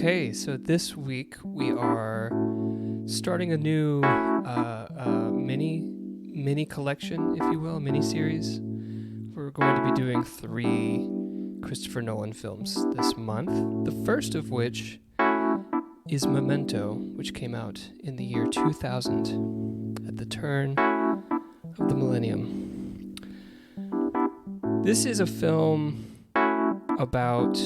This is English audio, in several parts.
Okay, so this week we are starting a new mini collection, if you will, a mini series. We're going to be doing 3 Christopher Nolan films this month. The first of which is Memento, which came out in the year 2000 at the turn of the millennium. This is a film about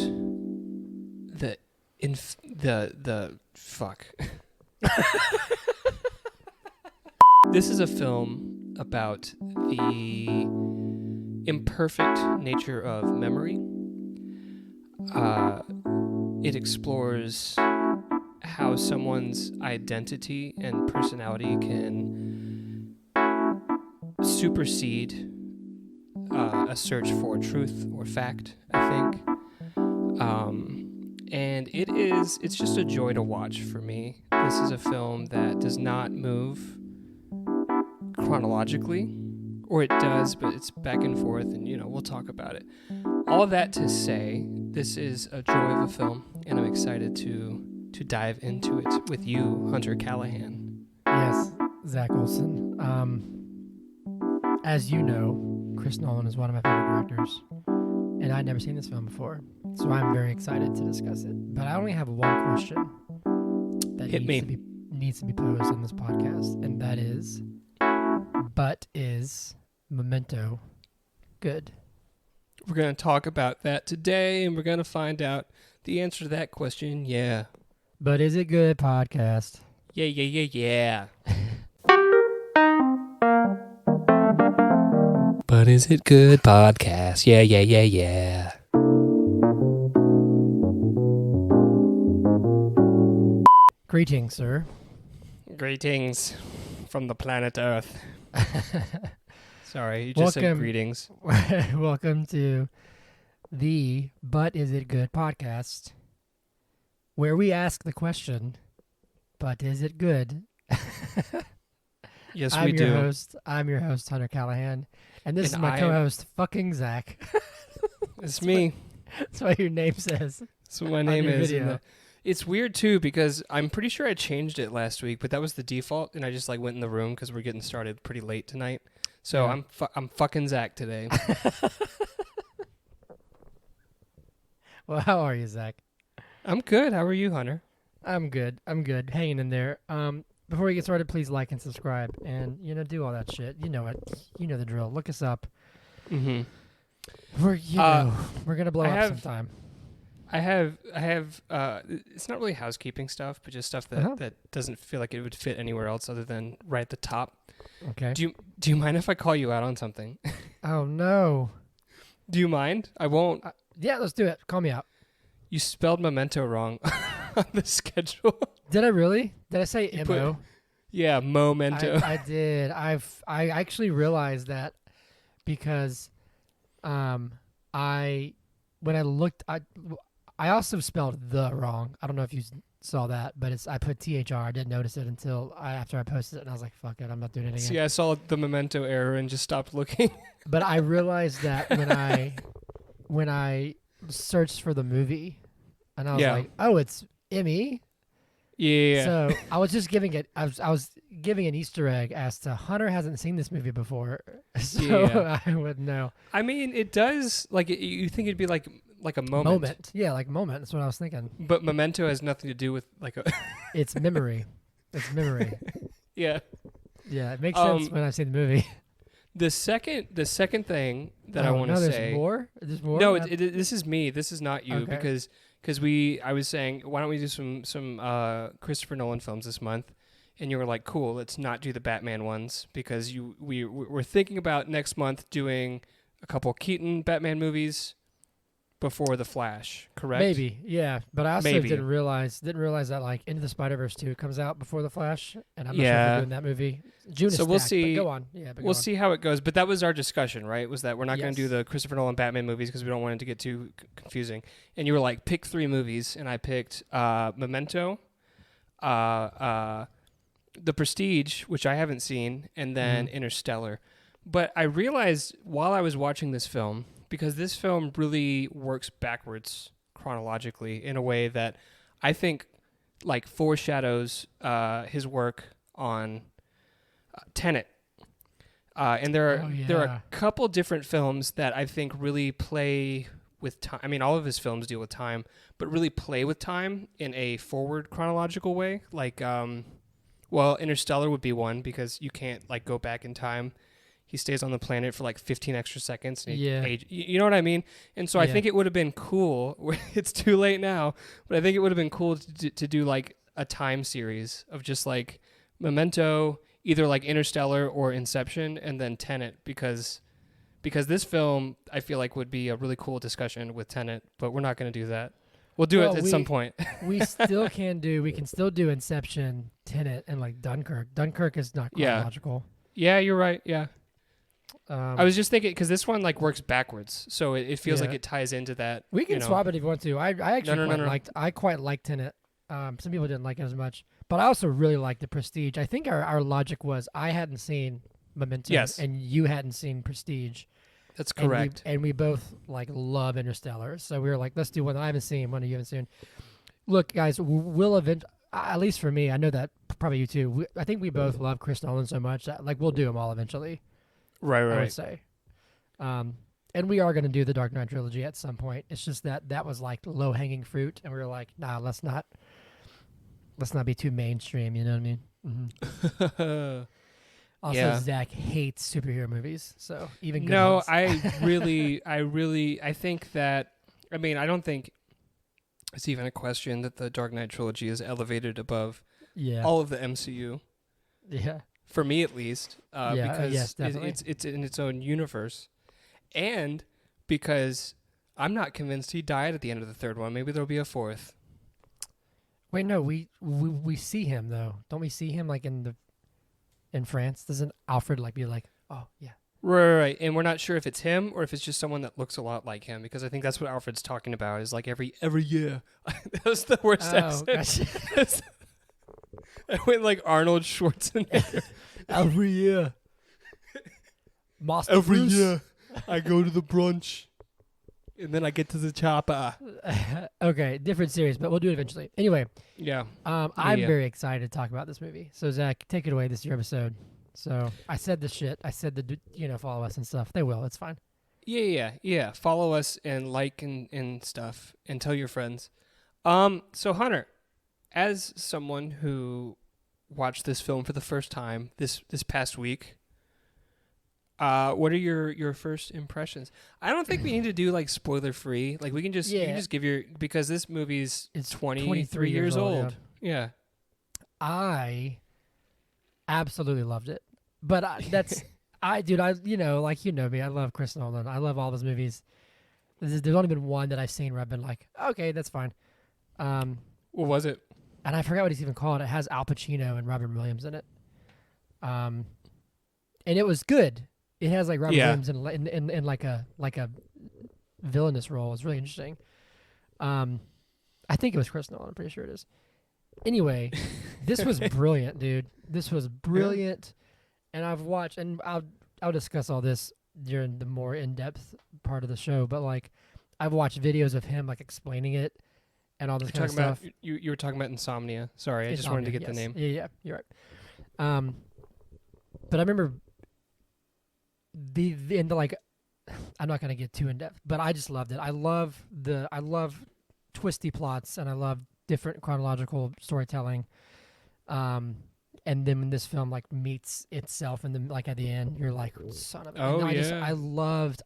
This is a film about the imperfect nature of memory. It explores how someone's identity and personality can supersede a search for truth or fact, I think. And it's just a joy to watch for me. This is a film that does not move chronologically, or it does, but it's back and forth, and we'll talk about it. All that to say, this is a joy of a film, and I'm excited to dive into it with you, Hunter Callahan. Yes, Zach Olson. As you know, Chris Nolan is one of my favorite directors, and I'd never seen this film before, so I'm very excited to discuss it. But I only have one question that needs to be posed on this podcast, and that is, but is Memento good? We're going to talk about that today, and we're going to find out the answer to that question. Yeah. But is it good, podcast? Yeah. But is it good, podcast? Yeah. Greetings, sir. Greetings from the planet Earth. Sorry, you just said greetings. Welcome to the But Is It Good podcast, where we ask the question, but is it good? Yes, we do. I'm your host, Hunter Callahan, and this is my co-host, fucking Zach. It's me. That's what your name says. That's what my name is. It's weird, too, because I'm pretty sure I changed it last week, but that was the default, and I just went in the room because we're getting started pretty late tonight. So yeah. I'm fucking Zach today. Well, how are you, Zach? I'm good. How are you, Hunter? I'm good. Hanging in there. Before we get started, please like and subscribe, and do all that shit. You know it. You know the drill. Look us up. Mm-hmm. We're gonna blow up sometime. I have. It's not really housekeeping stuff, but just stuff that doesn't feel like it would fit anywhere else other than right at the top. Okay. Do you mind if I call you out on something? Oh no. Do you mind? I won't. Yeah, let's do it. Call me out. You spelled Memento wrong on the schedule. Did I really? Did I say M-O? Yeah, Memento. I did. I actually realized that because when I looked, I also spelled the wrong. I don't know if you saw that, but I put THR. I didn't notice it until after I posted it, and I was like, fuck it, I'm not doing it again. See, I saw the Memento error and just stopped looking. But I realized that when I searched for the movie, and I was like, oh, it's M-E? Yeah. So I was just giving it. I was giving an Easter egg as to Hunter hasn't seen this movie before, so I would know. I mean, it does. Like you think it'd be like a moment. Yeah, like moment. That's what I was thinking. But Memento has nothing to do with like a. It's memory. It's memory. Yeah. Yeah, it makes sense when I see the movie. The second thing that I want to say. There's more. There's more. No, this is me. This is not you because I was saying, why don't we do some Christopher Nolan films this month? And you were like, cool, let's not do the Batman ones because we're thinking about next month doing a couple Keaton Batman movies before The Flash, correct? Maybe, yeah. But I also didn't realize that like Into the Spider-Verse 2 comes out before The Flash, and I'm not sure if we're doing that movie. June is we'll see. Go on. Yeah, we'll see how it goes. But that was our discussion, right? Was that we're not going to do the Christopher Nolan Batman movies because we don't want it to get too confusing. And you were like, pick 3 movies, and I picked Memento, The Prestige, which I haven't seen, and then Interstellar. But I realized while I was watching this film, because this film really works backwards chronologically in a way that I think like foreshadows his work on Tenet. And there are a couple different films that I think really play with time. I mean, all of his films deal with time, but really play with time in a forward chronological way. Like, Interstellar would be one because you can't like go back in time. He stays on the planet for like 15 extra seconds. And you know what I mean? And so I think it would have been cool. It's too late now, but I think it would have been cool to do like a time series of just like Memento, either like Interstellar or Inception, and then Tenet, because this film I feel like would be a really cool discussion with Tenet, but we're not going to do that. We'll do it at some point. We can still do Inception, Tenet, and like Dunkirk. Dunkirk is not chronological. Yeah, you're right. Yeah. I was just thinking because this one like works backwards, so it feels like it ties into that. We can swap it if you want to. I actually quite liked Tenet. Some people didn't like it as much, but I also really liked The Prestige. I think our logic was I hadn't seen Memento, and you hadn't seen Prestige. That's correct. And we both like love Interstellar, so we were like, let's do one that I haven't seen, one that you haven't seen. Look, guys, we'll at least for me, I know that probably you too. I think we both love Chris Nolan so much that like we'll do them all eventually. Right. I would say. And we are going to do the Dark Knight trilogy at some point. It's just that was like low hanging fruit, and we were like, nah, let's not be too mainstream. You know what I mean? Mm-hmm. Also, Zach hates superhero movies, so even good ones. I think that. I mean, I don't think it's even a question that the Dark Knight trilogy is elevated above all of the MCU. Yeah. For me, at least, because definitely. it's in its own universe, and because I'm not convinced he died at the end of the third one. Maybe there'll be a fourth. Wait, no, we see him though. Don't we see him like in France? Doesn't Alfred like be like, oh yeah, right? And we're not sure if it's him or if it's just someone that looks a lot like him, because I think that's what Alfred's talking about. Is like every year. That was the worst accent. Gotcha. I went like Arnold Schwarzenegger. Every year. Every year I go to the brunch and then I get to the chopper. Okay, different series, but we'll do it eventually. Anyway. Yeah. I'm very excited to talk about this movie. So Zach, take it away. This is your episode. So I said the shit. I said follow us and stuff. They will. It's fine. Yeah. Follow us and like and stuff and tell your friends. So Hunter, as someone who watched this film for the first time this past week, what are your first impressions? I don't think we need to do like spoiler free. Like we can just you can just give because this movie's 23 years old. Yeah. I absolutely loved it. But like you know me, I love Chris Nolan. I love all those movies. There's only been one that I've seen where I've been like, okay, that's fine. What was it? And I forgot what he's even called. It has Al Pacino and Robin Williams in it. And it was good. It has like Robin Williams in like a villainous role. It's really interesting. I think it was Chris Nolan. I'm pretty sure it is. Anyway, this was brilliant, dude. This was brilliant. And I've watched, and I'll discuss all this during the more in-depth part of the show, but like I've watched videos of him like explaining it and all this kind of stuff. You were talking about Insomnia. Sorry, I just wanted to get the name. Yeah, you're right. But I remember I'm not going to get too in depth, but I just loved it. I love twisty plots, and I love different chronological storytelling. And then when this film like meets itself, and then like at the end, you're like, son of a. Oh,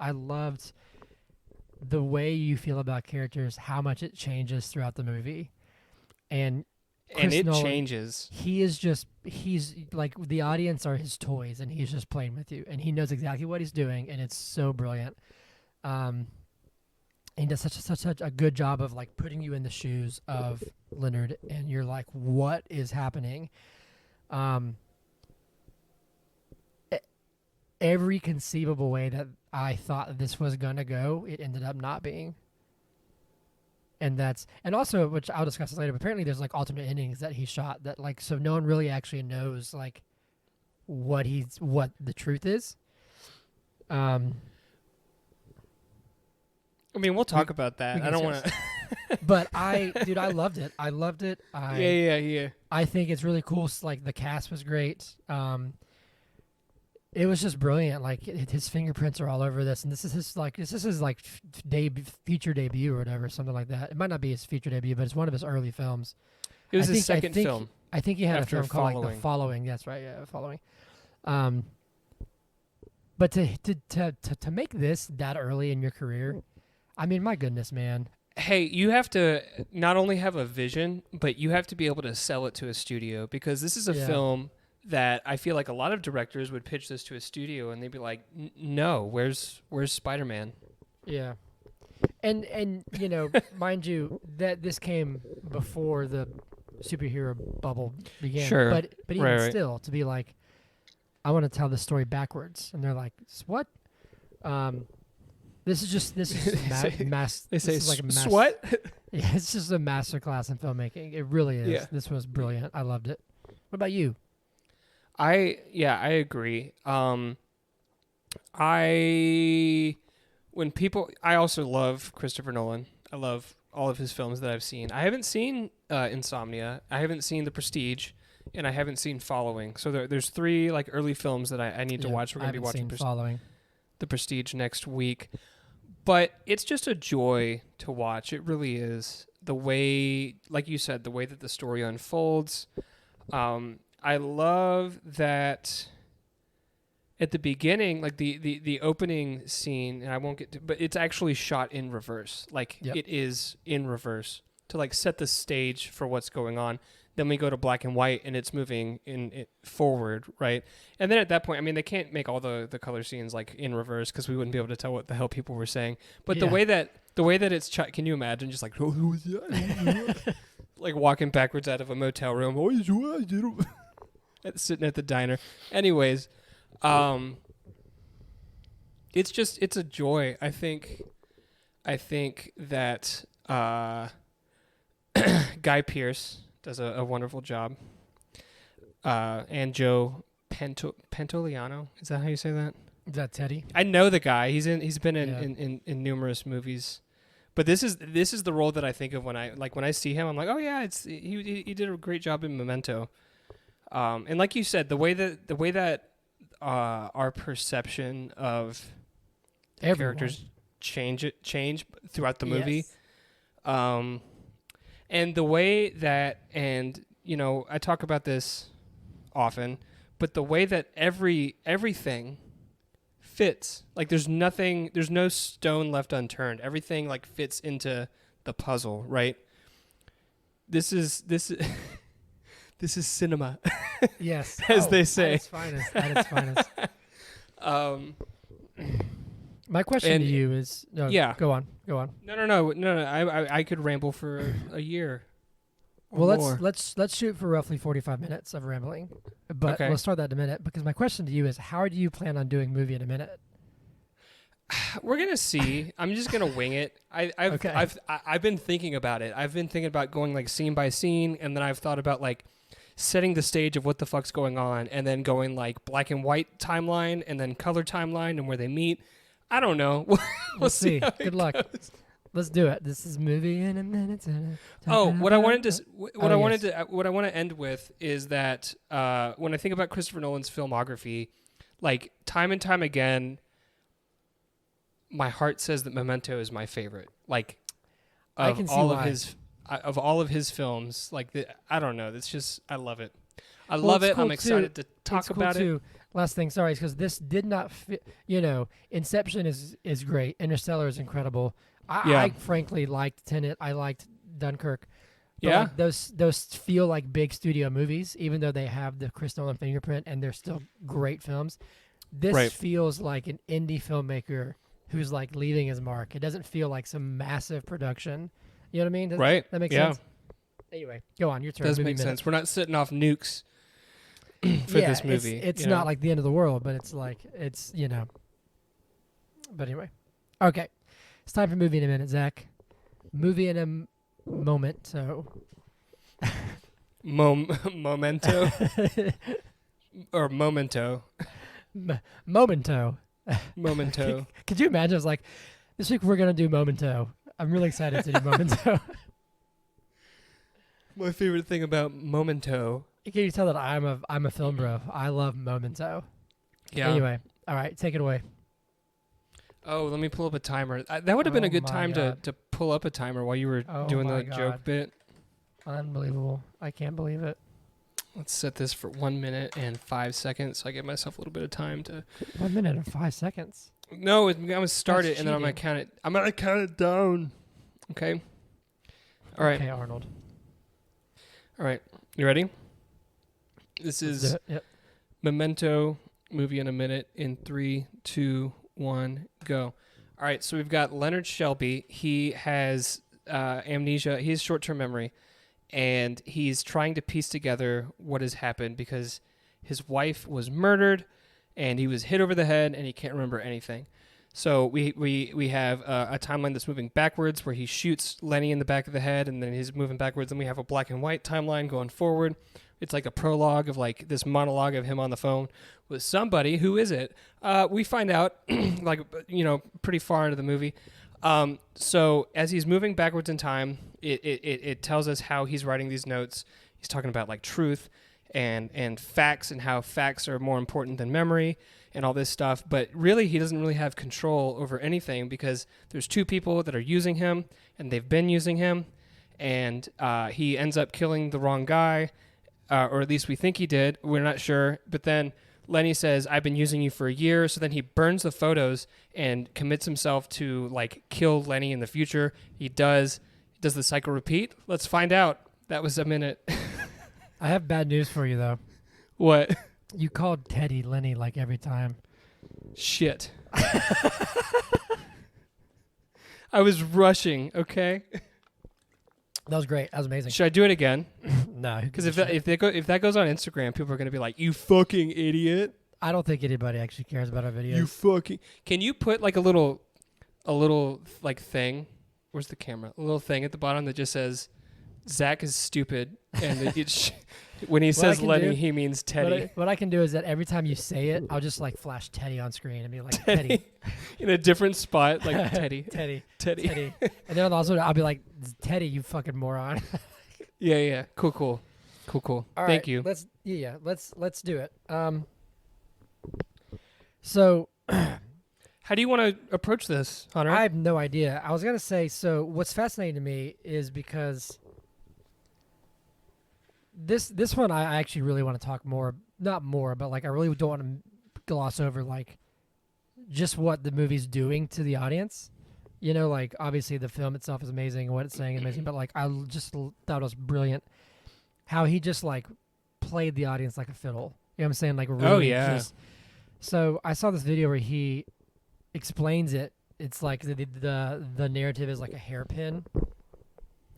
I loved the way you feel about characters, how much it changes throughout the movie, and Chris Nolan, changes. He's like, the audience are his toys, and he's just playing with you, and he knows exactly what he's doing, and it's so brilliant. And he does such a good job of like putting you in the shoes of Leonard, and you're like, what is happening? Every conceivable way that I thought this was gonna go, it ended up not being. And also, which I'll discuss later, but apparently there's like alternate endings that he shot that like, so no one really actually knows like what the truth is. I mean, we'll talk about that. I don't want to. But I loved it. I loved it. Yeah. I think it's really cool. Like the cast was great. It was just brilliant. Like his fingerprints are all over this, and this is his feature debut or whatever, something like that. It might not be his feature debut, but it's one of his early films. It was his second film. I think he had after a film called like The Following. That's right, yeah, Following. But to make this that early in your career, I mean, my goodness, man. Hey, you have to not only have a vision, but you have to be able to sell it to a studio, because this is a film that I feel like a lot of directors would pitch this to a studio and they'd be like, "No, where's Spider-Man?" Yeah. And you know, mind you, that this came before the superhero bubble began. Sure. But even still, to be like, I want to tell the story backwards, and they're like, "What?" This is mass. They say, like "What?" Yeah, it's just a masterclass in filmmaking. It really is. Yeah. This was brilliant. I loved it. What about you? I agree. I also love Christopher Nolan. I love all of his films that I've seen. I haven't seen Insomnia. I haven't seen The Prestige, and I haven't seen Following. So there's 3 like early films that I need to watch. We're going to be watching Following. The Prestige next week. But it's just a joy to watch. It really is. The way, like you said, the way that the story unfolds. I love that at the beginning, like the opening scene, and I won't get to, but it's actually shot in reverse. Like it is in reverse to like set the stage for what's going on. Then we go to black and white, and it's moving forward, right? And then at that point, I mean, they can't make all the color scenes like in reverse because we wouldn't be able to tell what the hell people were saying. But the way that it's can you imagine just like like walking backwards out of a motel room, sitting at the diner. Anyways, it's a joy. I think that Guy Pearce does a wonderful job. And Joe Pantoliano, is that how you say that? Is that Teddy? I know the guy. He's been in numerous movies. But this is the role that I think of when I see him. I'm like, oh yeah, he did a great job in Memento. And like you said, the way that our perception of characters change throughout the movie. Yes. And the way that, and you know, I talk about this often, but the way that everything fits, like there's no stone left unturned. Everything like fits into the puzzle, right? This is cinema. Yes. As they say. At its finest. My question to you is, go on. No. I could ramble for a year. Well, let's shoot for roughly 45 minutes of rambling, but we'll start that in a minute, because my question to you is, how do you plan on doing movie in a minute? We're gonna see. I'm just gonna wing it. I've been thinking about it. I've been thinking about going like scene by scene, and then I've thought about like setting the stage of what the fuck's going on, and then going like black and white timeline, and then color timeline, and where they meet. I don't know. We'll see. Good luck. Let's do it. This is movie in a minute. What I want to end with is that when I think about Christopher Nolan's filmography, like time and time again, my heart says that Memento is my favorite. Like of all of his films, like I don't know. It's just I love it. I love it. Cool. I'm excited to talk about it. Last thing, sorry, because this did not fit. You know, Inception is great. Interstellar is incredible. I frankly liked Tenet. I liked Dunkirk. But like those feel like big studio movies, even though they have the Chris Nolan fingerprint, and they're still great films. This feels like an indie filmmaker who's like leaving his mark. It doesn't feel like some massive production. You know what I mean? That makes sense? Anyway, go on. Your turn. Does make sense. We're not setting off nukes for this movie. It's not like the end of the world, but it's like, you know. But anyway. Okay. It's time for movie in a minute, Zach. Movie in a moment, so. Memento? Or Memento? Memento. Memento. Could you imagine? It's like, this week we're going to do Memento. I'm really excited to do Memento. My favorite thing about Memento. Can you tell that I'm a film bro? I love Memento. Yeah. Anyway, all right, take it away. Oh, let me pull up a timer. That would have been a good time to pull up a timer while you were doing the joke bit. Unbelievable. I can't believe it. Let's set this for 1 minute and 5 seconds so I give myself a little bit of time to... 1 minute and 5 seconds? No, I'm going to start it and then I'm going to count it. I'm going to count it down. Okay? All right. Okay, Arnold. All right. You ready? This is Memento, movie in a minute in 3, 2, 1, go. All right, so we've got Leonard Shelby. He has amnesia. He has short-term memory, and he's trying to piece together what has happened because his wife was murdered, and he was hit over the head, and he can't remember anything. So we have a timeline that's moving backwards where he shoots Lenny in the back of the head, and then he's moving backwards, and we have a black and white timeline going forward. It's like a prologue of like this monologue of him on the phone with somebody. Who is it? We find out like, pretty far into the movie. So as he's moving backwards in time, it tells us how he's writing these notes. He's talking about like truth and facts and how facts are more important than memory and all this stuff. But really, he doesn't really have control over anything because there's two people that are using him and they've been using him. And he ends up killing the wrong guy. Or at least we think he did. We're not sure. But then Lenny says, I've been using you for a year. So then he burns the photos and commits himself to like kill Lenny in the future. He does. Does the cycle repeat? Let's find out. That was a minute. I have bad news for you, though. What? You called Teddy Lenny like every time. Shit. I was rushing, okay? That was great. That was amazing. Should I do it again? No. Because if that goes on Instagram, people are going to be like, you fucking idiot. I don't think anybody actually cares about our videos. You fucking... Can you put like a little like thing? Where's the camera? A little thing at the bottom that just says, Zach is stupid. And when he says Lenny, he means Teddy. What I can do is that every time you say it, I'll just like flash Teddy on screen and be like, Teddy. In a different spot, like Teddy. Teddy. And then also I'll be like, Teddy, you fucking moron. Yeah. Cool. All Thank right, you. Let's do it. So how do you want to approach this, Hunter? I have no idea. I was going to say, so what's fascinating to me is because this one I actually really want to talk more, not more, but like I really don't want to gloss over like just what the movie's doing to the audience. You know, like obviously the film itself is amazing and what it's saying is amazing, but like I just thought it was brilliant how he just like played the audience like a fiddle. You know what I'm saying? Like really so I saw this video where he explains it. It's like the narrative is like a hairpin.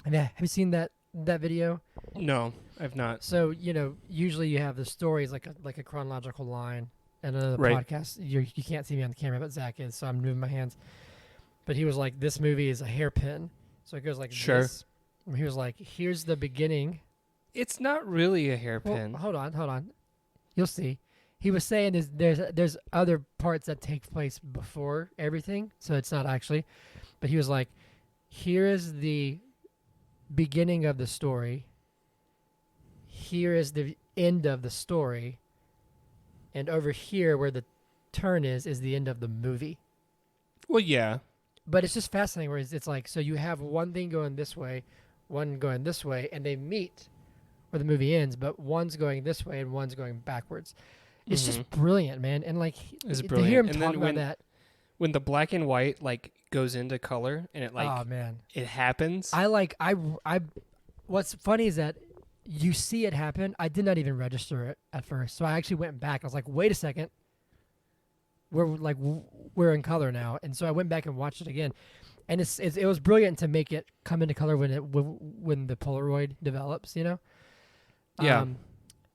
And have you seen that video? No, I've not. So, usually you have the stories like a chronological line. And the podcast, you can't see me on the camera, but Zach is, so I'm moving my hands. But he was like, this movie is a hairpin. So it goes like this. And he was like, here's the beginning. It's not really a hairpin. Well, hold on. You'll see. He was saying there's other parts that take place before everything, so it's not actually. But he was like, here is the beginning of the story. Here is the end of the story. And over here where the turn is the end of the movie. Well, yeah. But it's just fascinating where it's like, so you have one thing going this way, one going this way, and they meet where the movie ends, but one's going this way and one's going backwards. It's just brilliant, man. And like, it's to hear him talk about that. When the black and white like goes into color and it like, oh man, it happens. What's funny is that you see it happen. I did not even register it at first. So I actually went back. I was like, wait a second. We're in color now. And so I went back and watched it again. And it was brilliant to make it come into color when the Polaroid develops, you know? Yeah.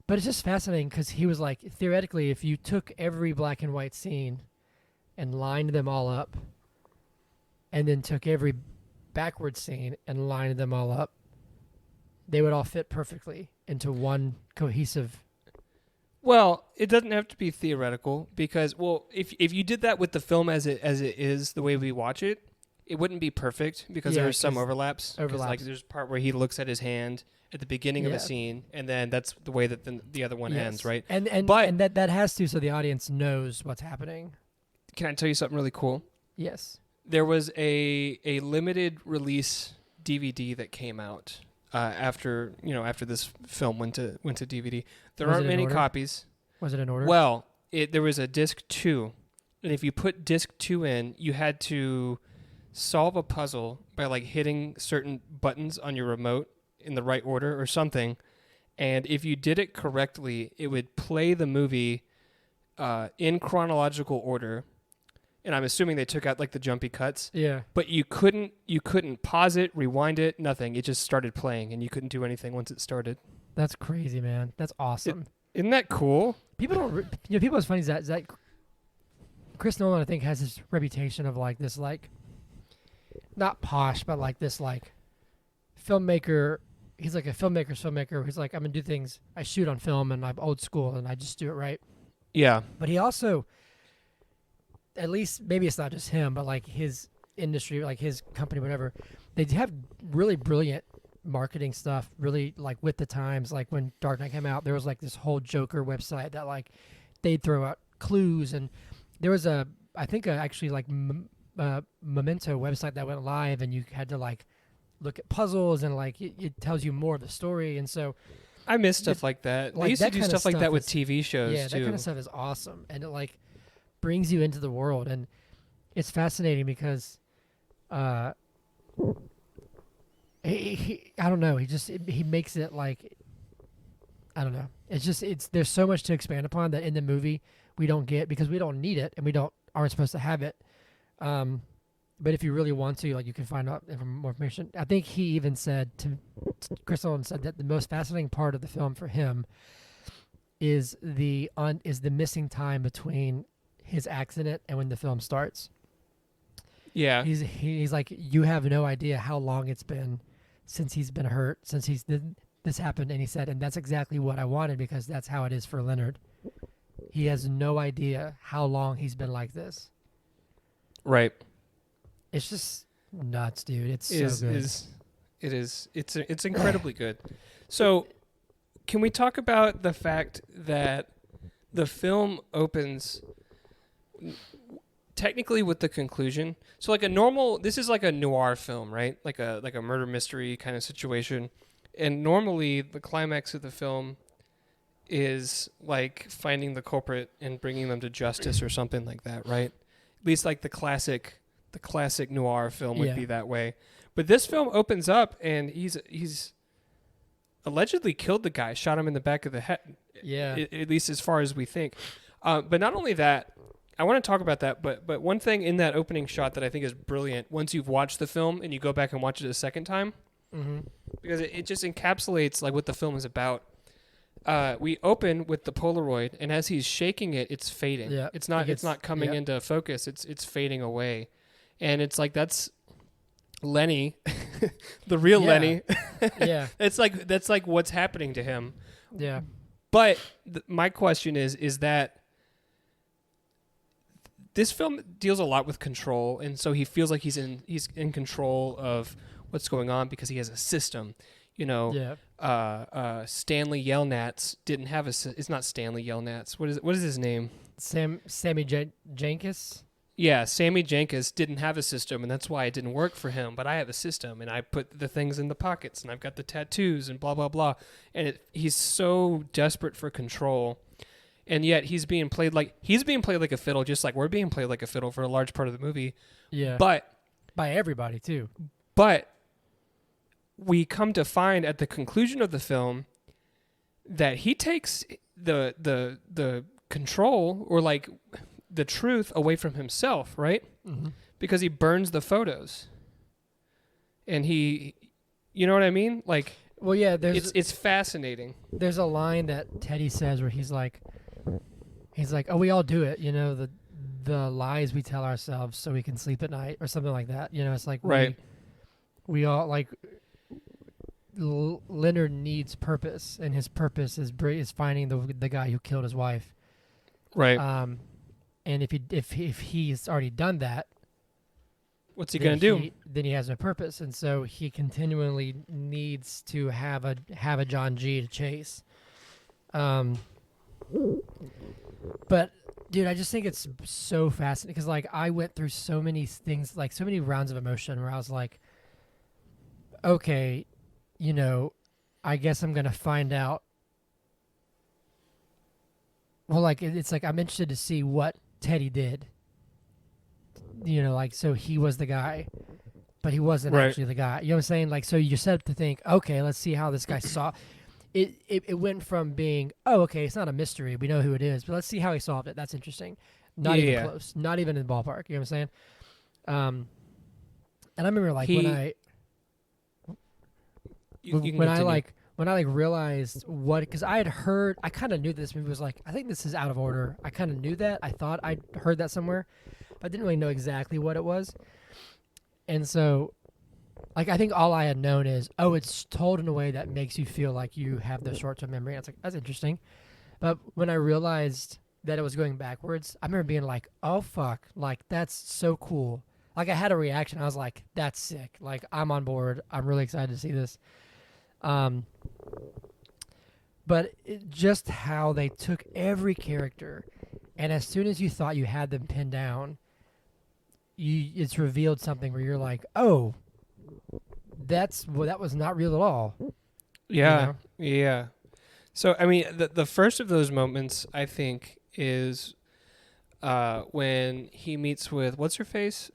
But it's just fascinating because he was like, theoretically, if you took every black and white scene and lined them all up and then took every backward scene and lined them all up, they would all fit perfectly into one cohesive. Well, it doesn't have to be theoretical because, well, if you did that with the film as it is the way we watch it, it wouldn't be perfect because there are some overlaps. Like there's a part where he looks at his hand at the beginning of a scene, and then that's the way that the other one ends, right? And that has to, so the audience knows what's happening. Can I tell you something really cool? Yes. There was a limited release DVD that came out after this film went to DVD. There aren't many copies. Was it in order? Well, there was a disc 2, and if you put disc 2 in, you had to solve a puzzle by like hitting certain buttons on your remote in the right order or something, and if you did it correctly, it would play the movie in chronological order. And I'm assuming they took out like the jumpy cuts. Yeah. But you couldn't pause it, rewind it, nothing. It just started playing, and you couldn't do anything once it started. That's crazy, man. That's awesome. Isn't that cool? People don't. People. What's funny is that Chris Nolan, I think, has this reputation of like this, like not posh, but like this, like filmmaker. He's like a filmmaker's filmmaker. He's like, I'm gonna do things. I shoot on film, and I'm old school, and I just do it right. Yeah. But he also, at least maybe it's not just him, but like his industry, like his company, whatever, they have really brilliant marketing stuff, really like with the times. Like when Dark Knight came out, there was like this whole Joker website that like they'd throw out clues, and there was actually like Memento website that went live, and you had to like look at puzzles, and like it tells you more of the story. And so I miss stuff like that. Like, I used to do stuff like that with TV shows too. Yeah, that kind of stuff is awesome, and it like brings you into the world, and it's fascinating because I don't know, he makes it like, I don't know, there's so much to expand upon that in the movie we don't get because we don't need it, and aren't supposed to have it, but if you really want to, like, you can find out more information. I think he even said Chris Nolan said that the most fascinating part of the film for him is the missing time between his accident and when the film starts. Yeah. He's like, you have no idea how long it's been since he's been hurt, since this happened. And he said, and that's exactly what I wanted, because that's how it is for Leonard. He has no idea how long he's been like this. Right. It's just nuts, dude. It's so good. It's incredibly good. So can we talk about the fact that the film opens technically with the conclusion? So like this is like a noir film, right? Like a murder mystery kind of situation. And normally the climax of the film is like finding the culprit and bringing them to justice or something like that, right? At least like the classic noir film would be that way. But this film opens up and he's allegedly killed the guy, shot him in the back of the head. Yeah. At least as far as we think. But not only that, I want to talk about that, but one thing in that opening shot that I think is brilliant, once you've watched the film and you go back and watch it a second time, because it just encapsulates like what the film is about. We open with the Polaroid, and as he's shaking it, it's fading. Yeah. It's not coming into focus. It's fading away. And it's like, that's Lenny, the real Lenny. Yeah. That's like what's happening to him. Yeah. But my question is that this film deals a lot with control, and so he feels like he's in control of what's going on because he has a system. Stanley Yelnats didn't have it's not Stanley Yelnats. What is his name? Sammy Jenkins? Yeah, Sammy Jenkins didn't have a system, and that's why it didn't work for him. But I have a system, and I put the things in the pockets, and I've got the tattoos, and blah, blah, blah. And he's so desperate for control, and yet he's being played like a fiddle, just like we're being played like a fiddle for a large part of the movie. Yeah. But by everybody, too. But we come to find at the conclusion of the film that he takes the control, or like the truth, away from himself, right? Mm-hmm. Because he burns the photos, and you know what I mean? Like, well, yeah, it's fascinating. There's a line that Teddy says where he's like, oh, we all do it, the lies we tell ourselves so we can sleep at night, or something like that. It's like, right. We all like. Leonard needs purpose, and his purpose is finding the guy who killed his wife. Right. And if he's already done that, What's he gonna do? Then he has no purpose, and so he continually needs to have a John G to chase. But dude, I just think it's so fascinating because like I went through so many things, like so many rounds of emotion where I was like, okay, you know, I guess I'm gonna find out. Well, like it's like I'm interested to see what Teddy did. You know, like so he was the guy, but he wasn't actually the guy. You know what I'm saying? Like so you set up to think, okay, let's see how this guy saw. It went from being, oh, okay, it's not a mystery. We know who it is, but let's see how he solved it. That's interesting. Not even close. Not even in the ballpark. You know what I'm saying? And I remember like when I realized what, because I kind of knew this movie was like, I think this is out of order. I kind of knew that. I thought I'd heard that somewhere, but I didn't really know exactly what it was. And so, like, I think all I had known is, oh, it's told in a way that makes you feel like you have the short-term memory. And it's like, that's interesting. But when I realized that it was going backwards, I remember being like, oh, fuck. Like, that's so cool. Like, I had a reaction. I was like, that's sick. Like, I'm on board. I'm really excited to see this. But just how they took every character, and as soon as you thought you had them pinned down, it's revealed something where you're like, oh, that was not real at all. Yeah, you know? Yeah. So I mean, the first of those moments I think is when he meets with what's her face,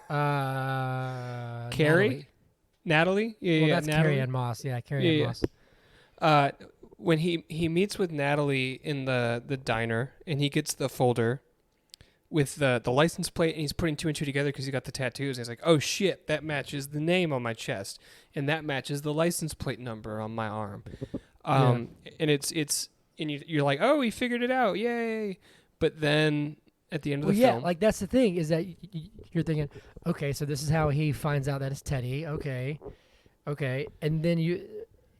Carrie, Natalie. Yeah, well, yeah, that's Natalie. Carrie Ann Moss. Yeah, Carrie Ann Moss. When he meets with Natalie in the diner and he gets the folder with the license plate and he's putting two and two together because he got the tattoos and he's like, oh shit, that matches the name on my chest and that matches the license plate number on my arm. And it's and you're like, oh, he figured it out, yay! But then at the end of the film, like that's the thing is that you're thinking, okay, so this is how he finds out that it's Teddy. Okay, and then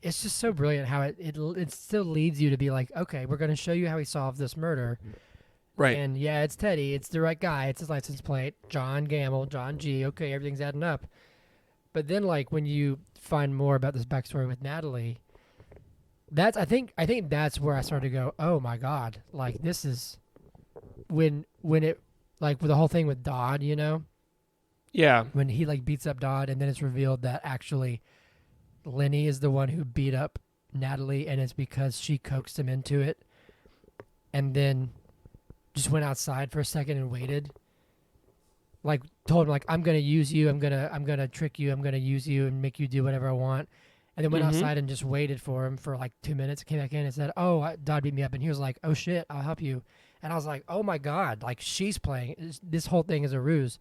it's just so brilliant how it still leads you to be like, okay, we're going to show you how he solved this murder. Right. And yeah, it's Teddy. It's the right guy. It's his license plate. John Gamble, John G. Okay, everything's adding up. But then, like, when you find more about this backstory with Natalie, I think that's where I started to go, oh my God, like this is when it, like with the whole thing with Dodd, you know? Yeah. When he like beats up Dodd and then it's revealed that actually Lenny is the one who beat up Natalie and it's because she coaxed him into it and then just went outside for a second and waited. Like told him like, I'm going to use you. I'm going to trick you. I'm going to use you and make you do whatever I want. And then went outside and just waited for him for like 2 minutes. Came back in and said, oh, Dodd beat me up. And he was like, oh shit, I'll help you. And I was like, oh my God, like she's playing. This whole thing is a ruse.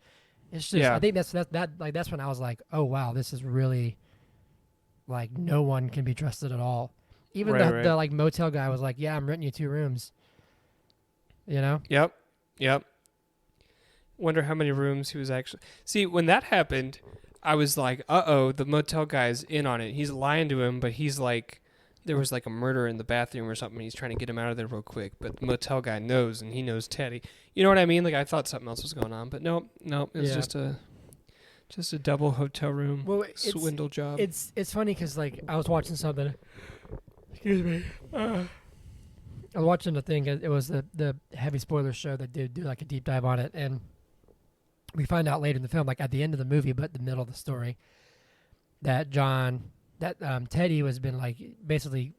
It's just, I think that's when I was like, oh wow, this is really like no one can be trusted at all. Even the like motel guy was like, yeah, I'm renting you 2 rooms. You know? Yep. Wonder how many rooms he was actually. See, when that happened, I was like, uh-oh, the motel guy's in on it. He's lying to him, but he's like, there was like a murder in the bathroom or something. And he's trying to get him out of there real quick. But the motel guy knows, and he knows Teddy. You know what I mean? Like, I thought something else was going on. But no, it was just a double hotel room swindle job. It's funny because, like, I was watching something. Excuse me. I was watching the thing. It was the Heavy Spoilers show that did do like a deep dive on it. And we find out later in the film, like at the end of the movie, but the middle of the story, that Teddy has been like basically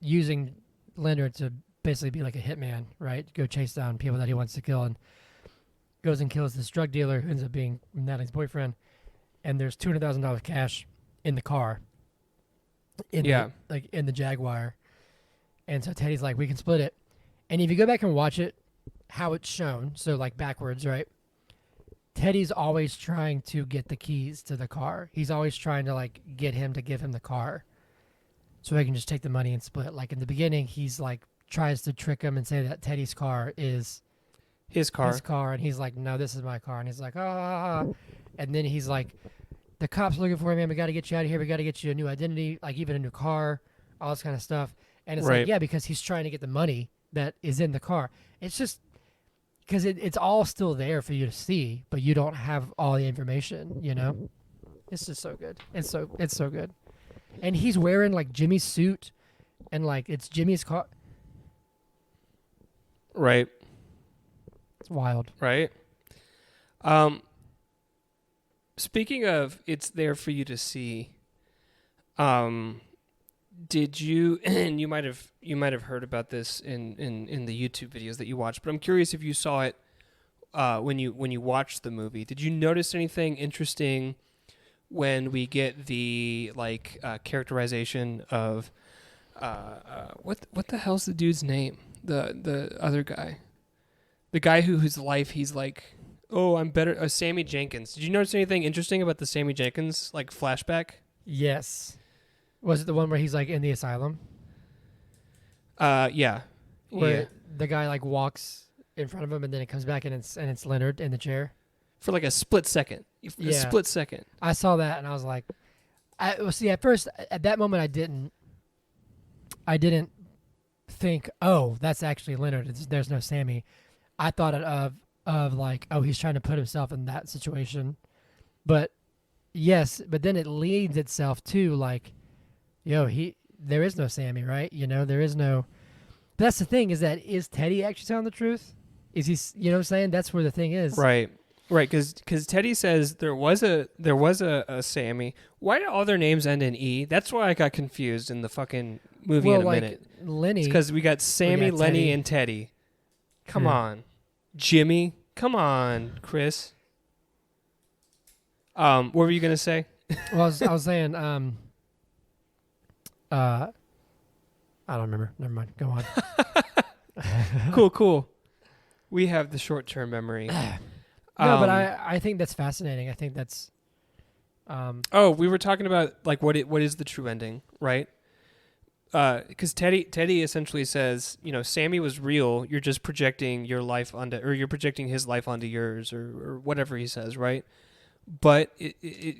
using Leonard to basically be like a hitman, right? Go chase down people that he wants to kill, and goes and kills this drug dealer who ends up being Natalie's boyfriend. And there's $200,000 cash in the car, in the Jaguar. And so Teddy's like, we can split it. And if you go back and watch it, how it's shown, so like backwards, right? Teddy's always trying to get the keys to the car. He's always trying to like get him to give him the car so he can just take the money and split. Like in the beginning, he's like tries to trick him and say that Teddy's car is his car. And he's like, no, this is my car. And he's like, ah. And then he's like, the cops looking for me, man. We got to get you out of here. We got to get you a new identity, like even a new car, all this kind of stuff. And it's like, yeah, because he's trying to get the money that is in the car. It's just, because it's all still there for you to see, but you don't have all the information. You know, it's just so good. It's so good. And he's wearing like Jimmy's suit, and like it's Jimmy's car. Right. It's wild. Right. Speaking of, it's there for you to see. Did you? And you might have heard about this in the YouTube videos that you watched, but I'm curious if you saw it when you watched the movie. Did you notice anything interesting when we get the characterization of what the hell's the dude's name? The other guy, the guy whose life he's like, oh, I'm better. Sammy Jenkins. Did you notice anything interesting about the Sammy Jenkins flashback? Yes. Was it the one where he's like in the asylum? Yeah. Where the guy like walks in front of him and then it comes back and it's Leonard in the chair for like a split second. A split second. I saw that and I was like, at first at that moment I didn't think, oh, that's actually Leonard. There's no Sammy. I thought of like, oh, he's trying to put himself in that situation. But yes, but then it leads itself to like, there is no Sammy, right? You know, there is no. That's the thing, is Teddy actually telling the truth? Is he? You know what I'm saying? That's where the thing is. Right. Because Teddy says there was a Sammy. Why did all their names end in E? That's why I got confused in the fucking movie in a minute. Lenny. It's because we got Sammy, Lenny, Teddy. And Teddy. Come on, Jimmy. Come on, Chris. What were you gonna say? Well, I was saying, I don't remember. Never mind. Go on. Cool. We have the short-term memory. No, but I think that's fascinating. I think that's. We were talking about like what is the true ending, right? Because Teddy essentially says, Sammy was real. You're just projecting your life or you're projecting his life onto yours, or whatever he says, right? But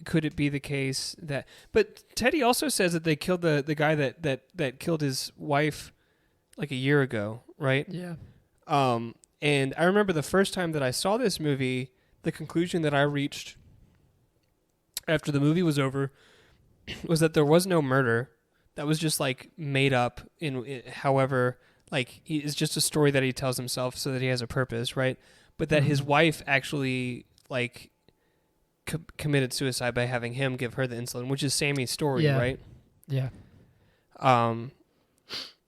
could it be the case that? But Teddy also says that they killed the guy that killed his wife like a year ago, right? Yeah. And I remember the first time that I saw this movie, the conclusion that I reached after the movie was over was that there was no murder. That was just like made up however, like it's just a story that he tells himself so that he has a purpose, right? But that his wife actually like committed suicide by having him give her the insulin, which is Sammy's story, right? Yeah.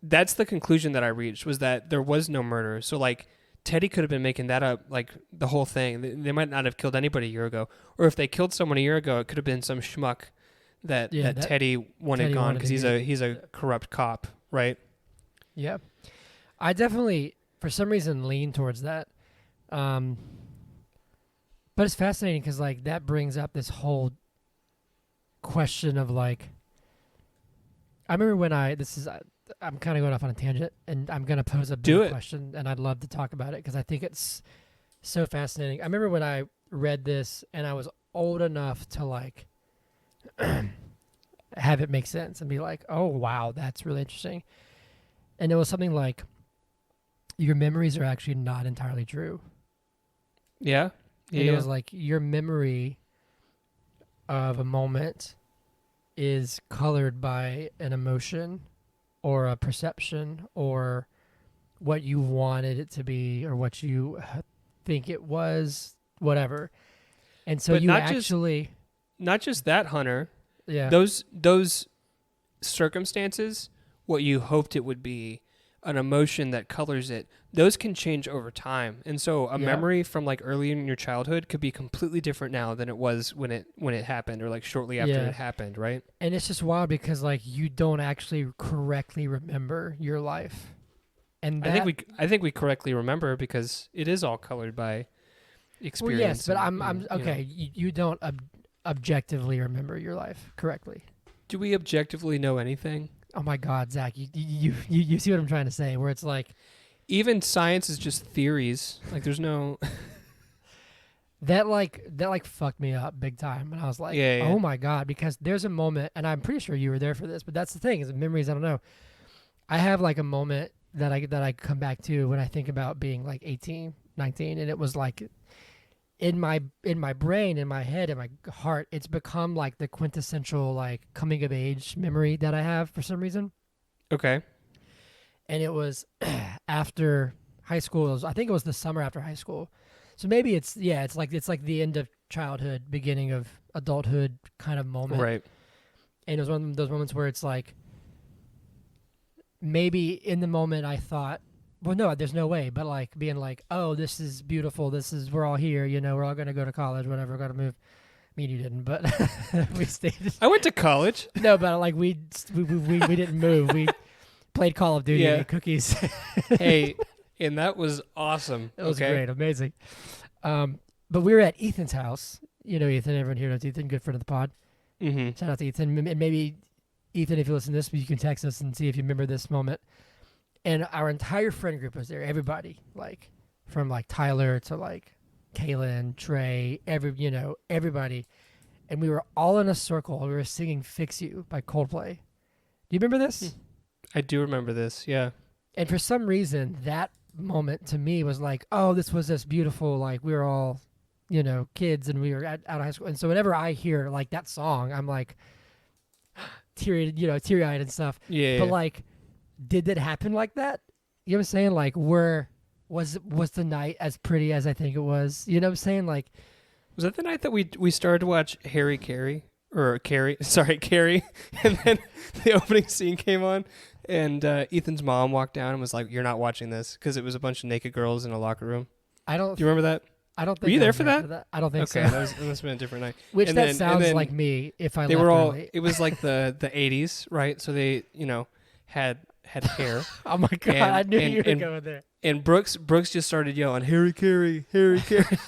That's the conclusion that I reached, was that there was no murder. So like Teddy could have been making that up, like the whole thing. They might not have killed anybody a year ago, or if they killed someone a year ago, it could have been some schmuck that Teddy wanted gone because he's a corrupt cop, right? Yeah, I definitely for some reason lean towards that. But it's fascinating because like that brings up this whole question of like, I remember when I'm kind of going off on a tangent, and I'm going to pose a big question, and I'd love to talk about it because I think it's so fascinating. I remember when I read this, and I was old enough to like have it make sense and be like, oh, wow, that's really interesting. And it was something like, your memories are actually not entirely true. Yeah. And it was like, your memory of a moment is colored by an emotion or a perception or what you wanted it to be or what you think it was, whatever. And so but not just that, Hunter. Yeah. Those circumstances, what you hoped it would be, an emotion that colors it, those can change over time. And so a memory from like early in your childhood could be completely different now than it was when it happened, or like shortly after it happened, right? And it's just wild because like you don't actually correctly remember your life. And I think we correctly remember because it is all colored by experience. Well, yes, but I'm okay. You don't objectively remember your life correctly. Do we objectively know anything? Oh my God, Zach, you see what I'm trying to say? Where it's like, even science is just theories. Like there's no. that fucked me up big time, and I was like, oh my God, because there's a moment, and I'm pretty sure you were there for this, but that's the thing is memories. I don't know. I have like a moment that I come back to when I think about being like 18 19, and it was like in my brain, in my head, in my heart, it's become like the quintessential like coming of age memory that I have for some reason. Okay. And it was after high school. I think it was the summer after high school. So maybe it's like the end of childhood, beginning of adulthood kind of moment. Right. And it was one of those moments where it's like, maybe in the moment I thought, well, no, there's no way. But like being like, oh, this is beautiful. We're all here. We're all going to go to college, whatever. We're going to move. I mean, you didn't, but we stayed. I went to college. No, but like we didn't move. We played Call of Duty and ate cookies. Hey, and that was awesome. It was great, amazing. But we were at Ethan's house. Ethan, everyone here knows Ethan, good friend of the pod. Mm-hmm. Shout out to Ethan. And maybe, Ethan, if you listen to this, you can text us and see if you remember this moment. And our entire friend group was there. Everybody, like from like Tyler to like Kaylin, Trey, everybody. And we were all in a circle. We were singing Fix You by Coldplay. Do you remember this? I do remember this, yeah. And for some reason, that moment to me was like, oh, this was this beautiful, like we were all, kids and we were out of high school. And so whenever I hear like that song, I'm like teary-eyed and stuff. Yeah. But like, did that happen like that? You know what I'm saying? Like, was the night as pretty as I think it was? You know what I'm saying? Like, was that the night that we started to watch Carrie, and then the opening scene came on, and Ethan's mom walked down and was like, "You're not watching this," because it was a bunch of naked girls in a locker room. Do you remember that? I don't think. Were you there for that? I don't think so. Okay, that must have been a different night. Which and that sounds like me if I. They left were all. early. It was like the 80s, right? So they had hair. Oh my god! I knew you were going there. And Brooks just started yelling, "Harry Carey, Harry Carey."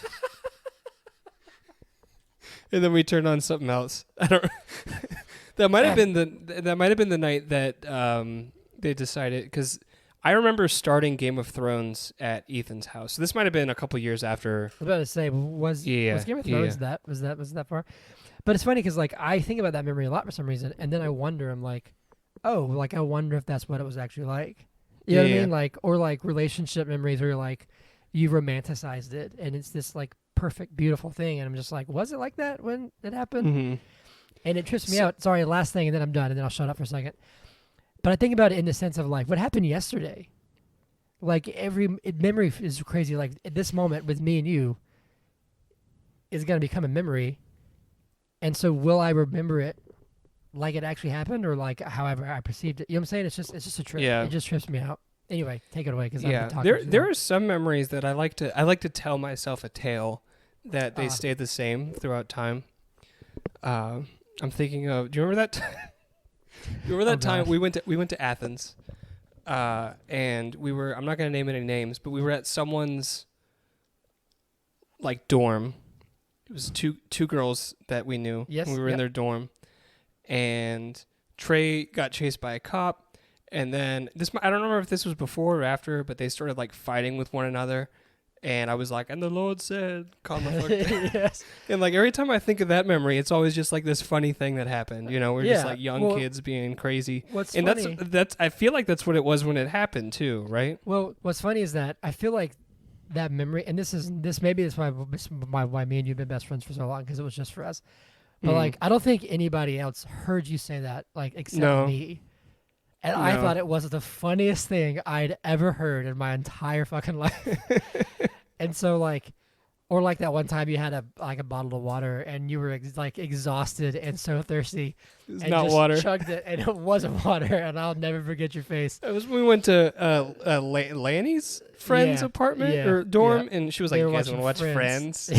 And then we turned on something else. I don't. That might have been the night that they decided, because I remember starting Game of Thrones at Ethan's house. So this might have been a couple years after. I was about to say, was Game of Thrones was that far? But it's funny because like I think about that memory a lot for some reason, and then I wonder, I'm like, oh, like I wonder if that's what it was actually like. You know what I mean? Like, or like relationship memories where you're like, you romanticized it, and it's this like perfect, beautiful thing, and I'm just like, was it like that when it happened? Mm-hmm. And it trips me out. Sorry, last thing, and then I'm done, and then I'll shut up for a second. But I think about it in the sense of like what happened yesterday. Like memory is crazy. Like at this moment with me and you is going to become a memory, and so will I remember it like it actually happened, or like however I perceived it? You know what I'm saying? It's just a trip. Yeah. It just trips me out. Anyway, take it away because there are some memories that I like to tell myself a tale that they stayed the same throughout time. I'm thinking of. Do you remember that? Remember that time we went to Athens, and we were. I'm not going to name any names, but we were at someone's like dorm. It was two girls that we knew. Yes, and we were in their dorm, and Trey got chased by a cop. And then I don't remember if this was before or after, but they started like fighting with one another. And I was like, and the Lord said, calm the fuck down. Yes. And like every time I think of that memory, it's always just like this funny thing that happened. We're just like young kids being crazy. What's and funny, that's I feel like that's what it was when it happened too, right? Well, what's funny is that I feel like that memory, and this maybe that's why me and you have been best friends for so long, because it was just for us. But like, I don't think anybody else heard you say that, like except me. And I thought it was the funniest thing I'd ever heard in my entire fucking life. And so like, or like that one time you had a bottle of water and you were exhausted and so thirsty. It was and not just water. Chugged it and it wasn't water, and I'll never forget your face. It was when we went to Lanny's friend's apartment or dorm, and she was like, "You guys want to watch Friends?"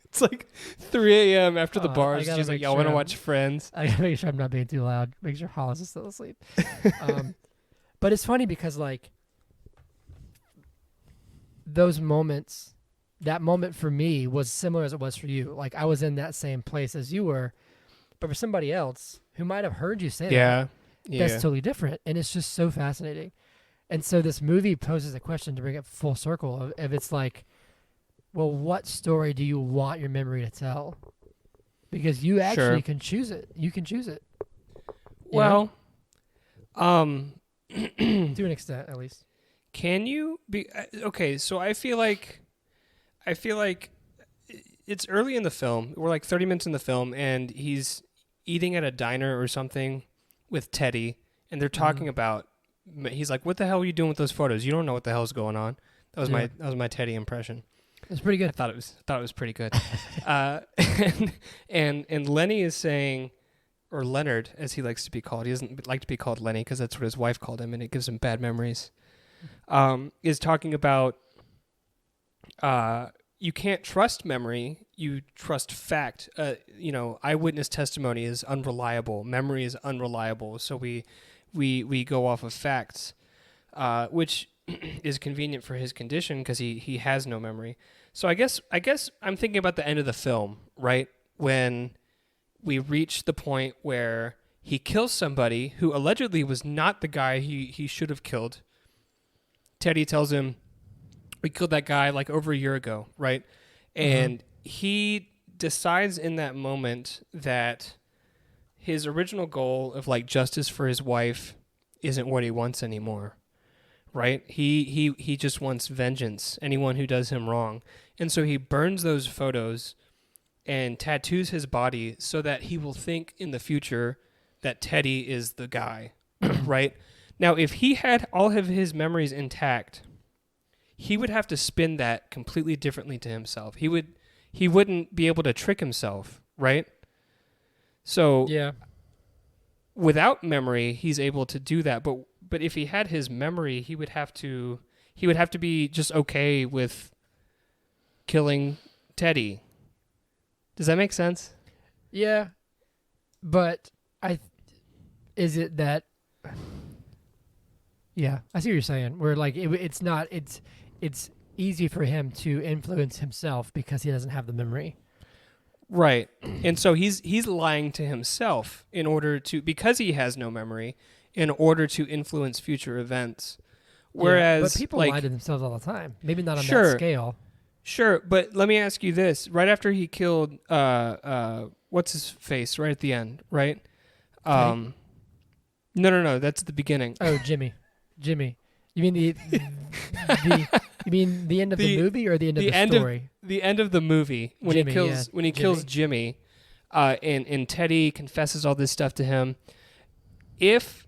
It's like 3 a.m. after the bars. She's like, y'all want to watch Friends? I gotta make sure I'm not being too loud. Make sure Hollis is still asleep. But it's funny because like those moments, that moment for me was similar as it was for you. Like I was in that same place as you were, but for somebody else who might have heard you say that, that's totally different. And it's just so fascinating. And so this movie poses a question to bring it full circle of it's like, well, what story do you want your memory to tell? Because you actually can choose it. You can choose it. Well, to an extent, at least. Can you be okay? So I feel like it's early in the film. We're like 30 minutes in the film, and he's eating at a diner or something with Teddy, and they're talking about. He's like, "What the hell are you doing with those photos? You don't know what the hell's going on." That was my Teddy impression. It's pretty good. I thought it was pretty good. And Lenny is saying, or Leonard, as he likes to be called. He doesn't like to be called Lenny because that's what his wife called him, and it gives him bad memories. Is talking about you can't trust memory, you trust fact. Eyewitness testimony is unreliable. Memory is unreliable, so we go off of facts, which is convenient for his condition because he has no memory. So I guess I'm thinking about the end of the film, right? When we reach the point where he kills somebody who allegedly was not the guy he should have killed. Teddy tells him, we killed that guy like over a year ago, right? And he decides in that moment that his original goal of like justice for his wife isn't what he wants anymore, right? He just wants vengeance, anyone who does him wrong. And so he burns those photos and tattoos his body so that he will think in the future that Teddy is the guy, right? Now, if he had all of his memories intact, he would have to spin that completely differently to himself. He wouldn't be able to trick himself, right? So yeah, without memory, he's able to do that. But if he had his memory, he would have to be just okay with killing Teddy. Does that make sense? Yeah, but is it that? Yeah, I see what you're saying. Where like it's easy for him to influence himself because he doesn't have the memory. Right. And so he's lying to himself because he has no memory, in order to influence future events. Whereas, but people lie to themselves all the time. Maybe not on that scale. Sure, but let me ask you this: right after he killed, what's his face? Right at the end, right? No, that's the beginning. Oh, Jimmy. You mean the end of the movie or the end of the story? The end of the movie when he kills Jimmy, and Teddy confesses all this stuff to him. If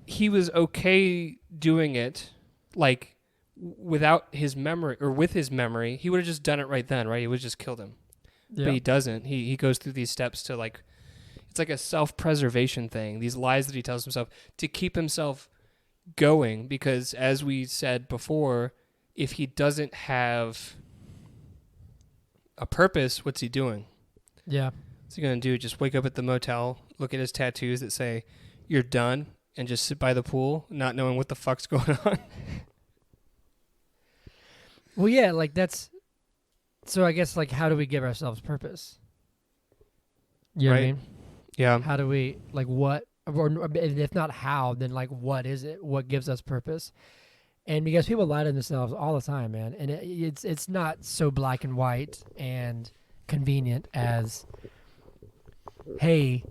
he was okay doing it, like without his memory or with his memory, he would have just done it right then, right? He would have just killed him. Yeah. But he doesn't. He goes through these steps to like. It's like a self-preservation thing, these lies that he tells himself to keep himself going, because as we said before, if he doesn't have a purpose, what's he doing? Yeah. What's he going to do? Just wake up at the motel, look at his tattoos that say, "You're done," and just sit by the pool, not knowing what the fuck's going on? Well, yeah, like that's... So I guess, like, how do we give ourselves purpose? You know what I mean? Yeah. How do we, like, what, or if not how, then, like, what is it? What gives us purpose? And because people lie to themselves all the time, man. And it's not so black and white and convenient as, hey,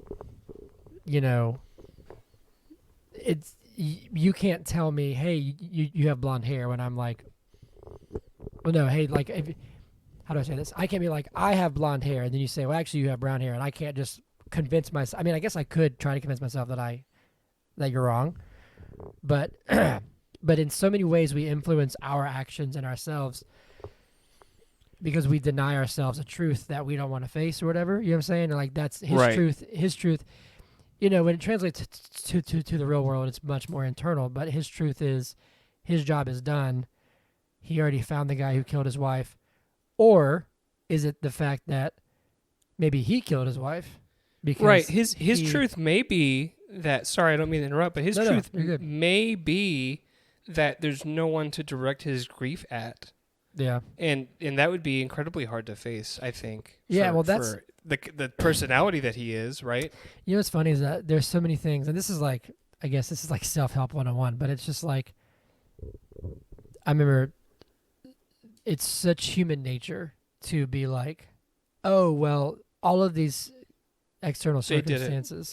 you can't tell me, hey, you have blonde hair, when I'm like, well, no, hey, like, how do I say this? I can't be like, I have blonde hair, and then you say, well, actually, you have brown hair, and I can't just convince myself. I mean, I guess I could try to convince myself that you're wrong, but but in so many ways we influence our actions and ourselves because we deny ourselves a truth that we don't want to face or whatever. You know what I'm saying? And like that's his truth. His truth. When it translates to the real world, it's much more internal. But his truth is, his job is done. He already found the guy who killed his wife. Or is it the fact that maybe he killed his wife? Because his truth may be that. Sorry, I don't mean to interrupt, but his truth may be that there's no one to direct his grief at. Yeah, and that would be incredibly hard to face, I think. Yeah, that's for the personality that he is, right? You know what's funny is that there's so many things, and this is like, I guess this is like self-help 101, but it's just like, I remember it's such human nature to be like, oh well, all of these external circumstances.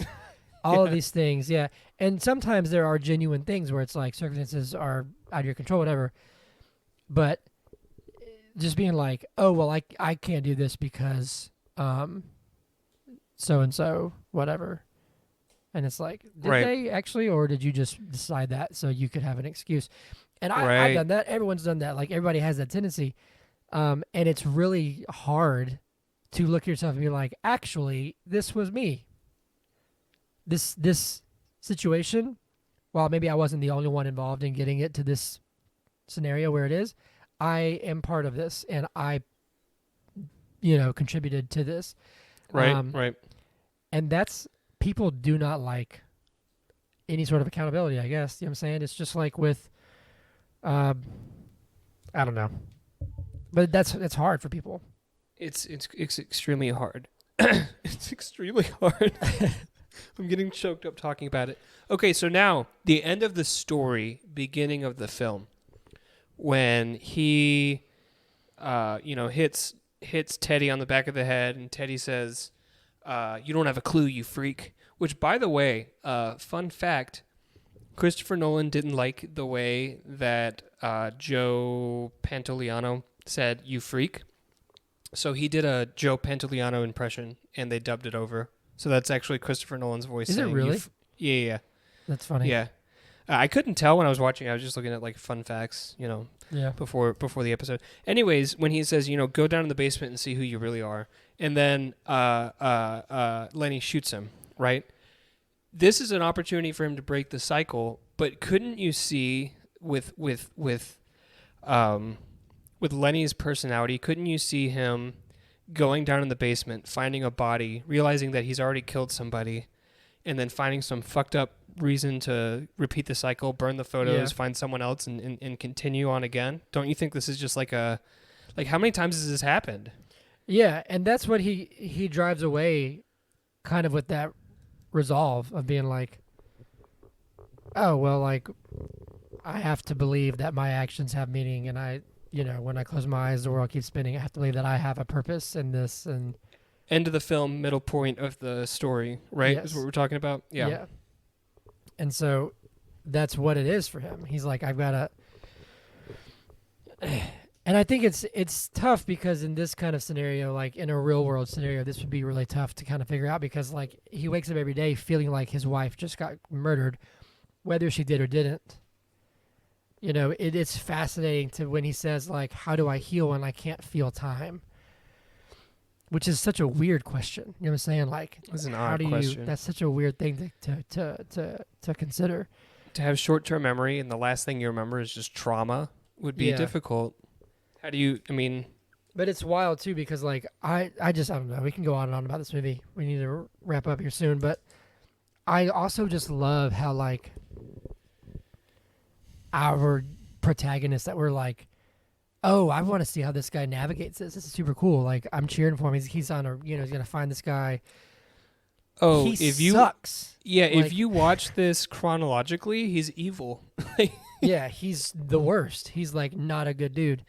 all of these things, yeah. And sometimes there are genuine things where it's like circumstances are out of your control, whatever. But just being like, oh, well, I can't do this because so-and-so, whatever. And it's like, did they actually, or did you just decide that so you could have an excuse? And I've done that. Everyone's done that. Like, everybody has that tendency. And it's really hard to look at yourself and be like, actually, this was me. This situation, while maybe I wasn't the only one involved in getting it to this scenario where it is, I am part of this, and I, contributed to this. Right. And that's, people do not like any sort of accountability, I guess. You know what I'm saying? It's just like with, I don't know. But that's hard for people. It's extremely hard. It's extremely hard. I'm getting choked up talking about it. Okay, so now the end of the story, beginning of the film, when he, hits Teddy on the back of the head, and Teddy says, "You don't have a clue, you freak." Which, by the way, fun fact: Christopher Nolan didn't like the way that Joe Pantoliano said "you freak," so he did a Joe Pantoliano impression, and they dubbed it over. So that's actually Christopher Nolan's voice. Is it really? Yeah. That's funny. Yeah. I couldn't tell when I was watching. I was just looking at like fun facts, before the episode. Anyways, when he says, go down in the basement and see who you really are, and then Lenny shoots him, right? This is an opportunity for him to break the cycle. But couldn't you see with Lenny's personality? Couldn't you see him going down in the basement, finding a body, realizing that he's already killed somebody, and then finding some fucked up reason to repeat the cycle, burn the photos, find someone else, and continue on again? Don't you think this is just like how many times has this happened? Yeah, and that's what he drives away kind of with that resolve of being like, oh, well, like, I have to believe that my actions have meaning, and I, when I close my eyes, the world keeps spinning. I have to believe that I have a purpose in this. And end of the film, middle point of the story, right? Yes. Is what we're talking about? Yeah. And so that's what it is for him. He's like, I've got to... And I think it's tough because in this kind of scenario, like in a real world scenario, this would be really tough to kind of figure out because like he wakes up every day feeling like his wife just got murdered, whether she did or didn't. It's fascinating to when he says like, how do I heal when I can't feel time? Which is such a weird question. You know what I'm saying? Like, that's an odd question. That's such a weird thing to consider. To have short-term memory and the last thing you remember is just trauma would be difficult. How do you, But it's wild too because like, I don't know. We can go on and on about this movie. We need to wrap up here soon. But I also just love how like our protagonists that were like, oh, I want to see how this guy navigates this. This is super cool. Like, I'm cheering for him. He's on a, he's going to find this guy. Oh, he sucks. Yeah, like, if you watch this chronologically, he's evil. Yeah, he's the worst. He's like not a good dude.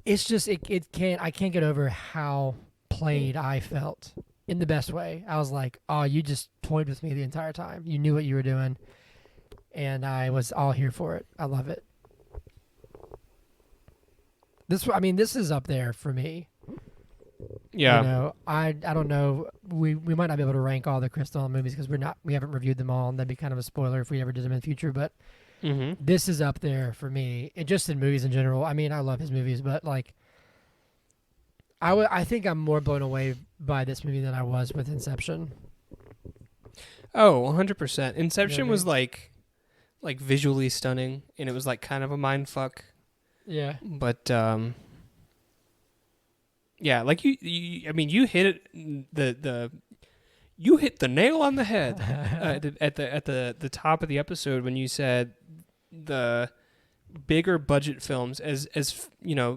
It's just I can't get over how played I felt in the best way. I was like, oh, you just toyed with me the entire time. You knew what you were doing. And I was all here for it. I love it. This is up there for me. Yeah. I don't know. We might not be able to rank all the Chris Nolan movies because we haven't reviewed them all, and that'd be kind of a spoiler if we ever did them in the future. But this is up there for me. Just in movies in general. I mean, I love his movies, but like, I think I'm more blown away by this movie than I was with Inception. Oh, 100%. Inception was like visually stunning, and it was like kind of a mind fuck. Yeah. But yeah, like you hit it you hit the nail on the head at the top of the episode when you said the bigger budget films, as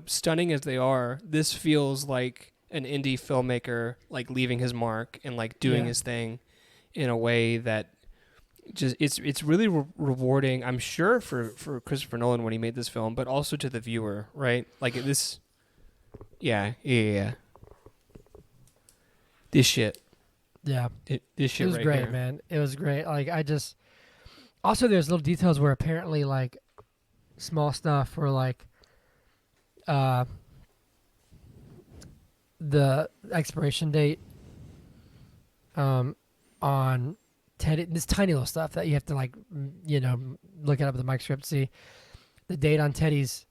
stunning as they are, this feels like an indie filmmaker like leaving his mark and like doing his thing in a way that just it's really rewarding, I'm sure, for Christopher Nolan when he made this film, but also to the viewer, right? Like this, yeah. This shit. Yeah. This shit It was right great, here. man. It was great. Like, also there's little details where apparently, like, small stuff where, like, the expiration date on Teddy, this tiny little stuff that you have to, like, look it up with the microscope to see the date on Teddy's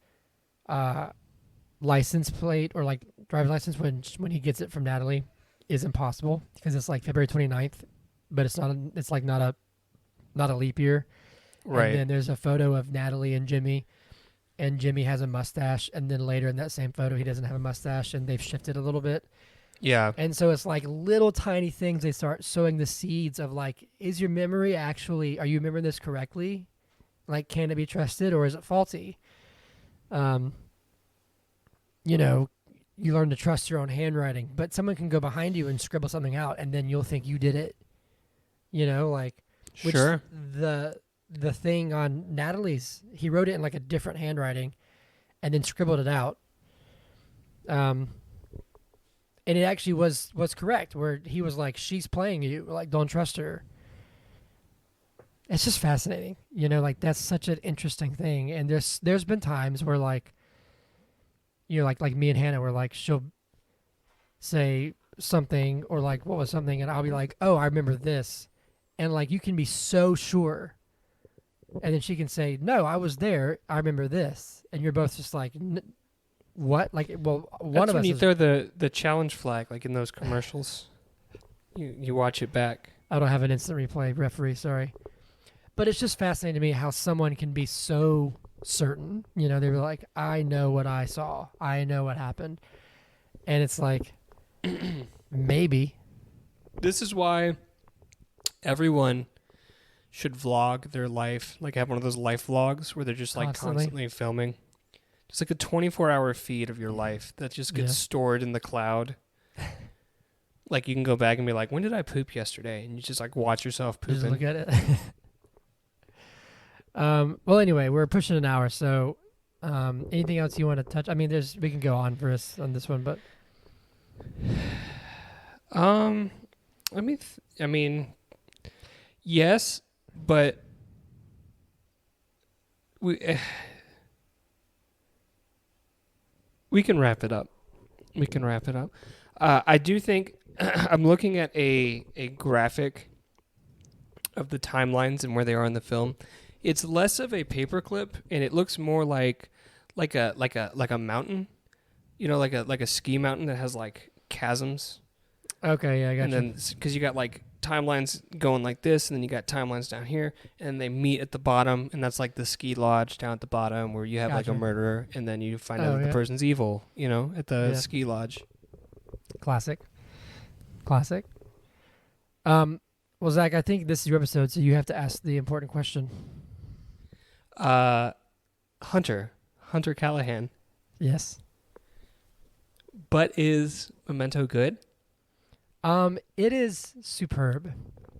license plate or, like, driver's license when he gets it from Natalie is impossible because it's like February 29th, but it's not a leap year. Right. And then there's a photo of Natalie and Jimmy has a mustache, and then later in that same photo he doesn't have a mustache, and they've shifted a little bit. Yeah. And so it's like little tiny things. They start sowing the seeds of, like, is your memory actually, are you remembering this correctly? Like, can it be trusted or is it faulty? You learn to trust your own handwriting, but someone can go behind you and scribble something out, and then you'll think you did it. Which Sure. The thing on Natalie's, he wrote it in, like, a different handwriting and then scribbled it out. And it actually was correct, where he was like, she's playing you, like, don't trust her. It's just fascinating. Like, that's such an interesting thing. And there's been times where, like, like me and Hannah were like, she'll say something or, like, what was something, and I'll be like, oh, I remember this. And, like, you can be so sure. And then she can say, no, I was there. I remember this. And you're both just like, what? Like, well, one That's of when us you is, throw the challenge flag, like in those commercials. You watch it back. I don't have an instant replay referee, sorry. But it's just fascinating to me how someone can be so certain. They were like, I know what I saw. I know what happened. And it's like, maybe. This is why everyone should vlog their life, like have one of those life vlogs where they're just like constantly filming. Just like a 24-hour feed of your life that just gets stored in the cloud. Like, you can go back and be like, when did I poop yesterday? And you just, like, watch yourself pooping. Just look at it. Well, anyway, we're pushing an hour, so anything else you want to touch? I mean, we can go on for us on this one, but I mean, yes, but we can wrap it up. I do think I'm looking at a graphic of the timelines and where they are in the film. It's less of a paperclip, and it looks more like a mountain, like a ski mountain that has, like, chasms. Okay, yeah, I got and you. then because you got, like, timelines going like this, and then you got timelines down here, and they meet at the bottom, and that's like the ski lodge down at the bottom where you have like a murderer, and then you find out that the person's evil, at the ski lodge. Classic. Well, Zach, I think this is your episode, so you have to ask the important question. Hunter Callahan. Yes. But is Memento good? It is superb.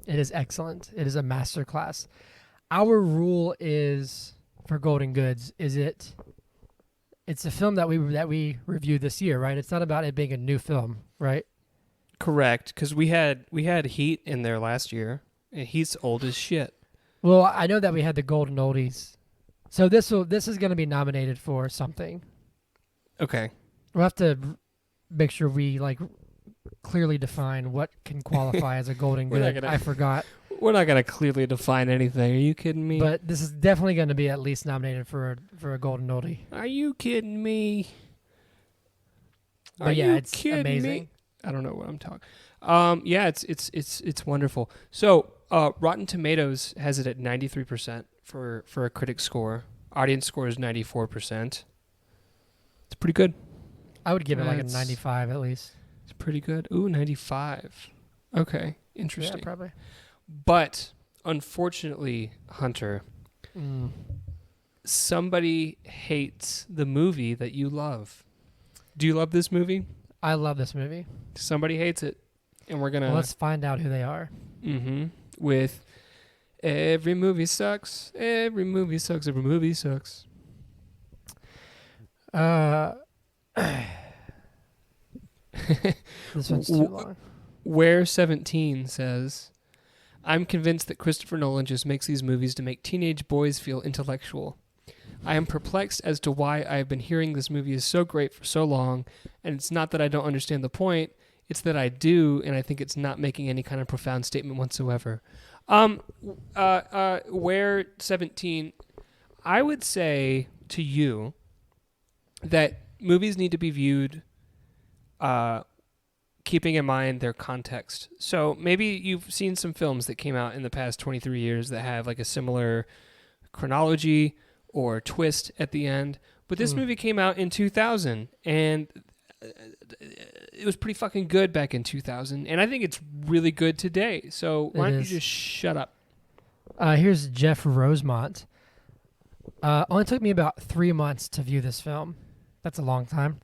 It is excellent. It is a masterclass. Our rule is for Golden Goods it's a film that we reviewed this year, right? It's not about it being a new film, right? Correct, because we had Heat in there last year, and Heat's old as shit. Well, I know that we had the Golden Oldies, so this is going to be nominated for something. Okay, we'll have to make sure we, like, clearly define what can qualify as a Golden Good. I forgot. We're not gonna clearly define anything. Are you kidding me? But this is definitely going to be at least nominated for a Golden Oldie. Are you kidding me? But yeah, it's amazing. Me? I don't know what I'm talking. Yeah, it's wonderful. So, Rotten Tomatoes has it at 93% for a critic score. Audience score is 94%. It's pretty good. I would give it like a 95 at least. It's pretty good. Ooh, 95. Okay, interesting. Yeah, probably. But unfortunately, Hunter, somebody hates the movie that you love. Do you love this movie? I love this movie. Somebody hates it, and we're gonna. Well, let's find out who they are. With every movie sucks. Every movie sucks. Every movie sucks. This one's too long. Where 17 says, I'm convinced that Christopher Nolan just makes these movies to make teenage boys feel intellectual. I am perplexed as to why I have been hearing this movie is so great for so long, and it's not that I don't understand the point, it's that I do, and I think it's not making any kind of profound statement whatsoever. Where 17, I would say to you that movies need to be viewed keeping in mind their context. So maybe you've seen some films that came out in the past 23 years that have like a similar chronology or twist at the end. But this movie came out in 2000, and it was pretty fucking good back in 2000, and I think it's really good today. So why don't you just shut up? Here's Jeff Rosemont. Only took me about 3 months to view this film. That's a long time.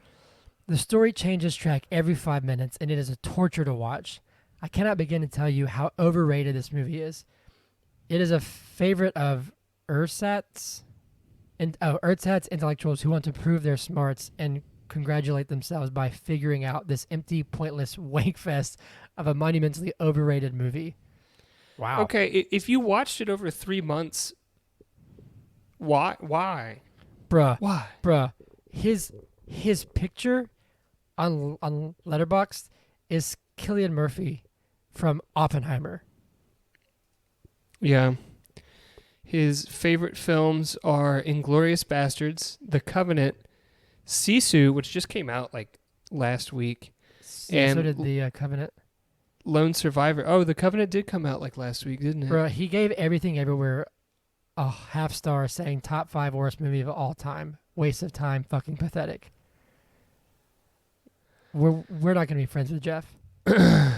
The story changes track every 5 minutes, and it is a torture to watch. I cannot begin to tell you how overrated this movie is. It is a favorite of ersatz intellectuals who want to prove their smarts and congratulate themselves by figuring out this empty, pointless wankfest of a monumentally overrated movie. Wow. Okay, if you watched it over 3 months, why? Bruh. Why? Bruh. His picture on Letterboxd is Cillian Murphy from Oppenheimer. Yeah. His favorite films are Inglourious Bastards, The Covenant, Sisu, which just came out like last week, And so did The Covenant. Lone Survivor. Oh, The Covenant did come out like last week, didn't it? Bro, he gave Everything Everywhere a half star, saying top 5 worst movie of all time. Waste of time, fucking pathetic. We're not going to be friends with Jeff. Okay,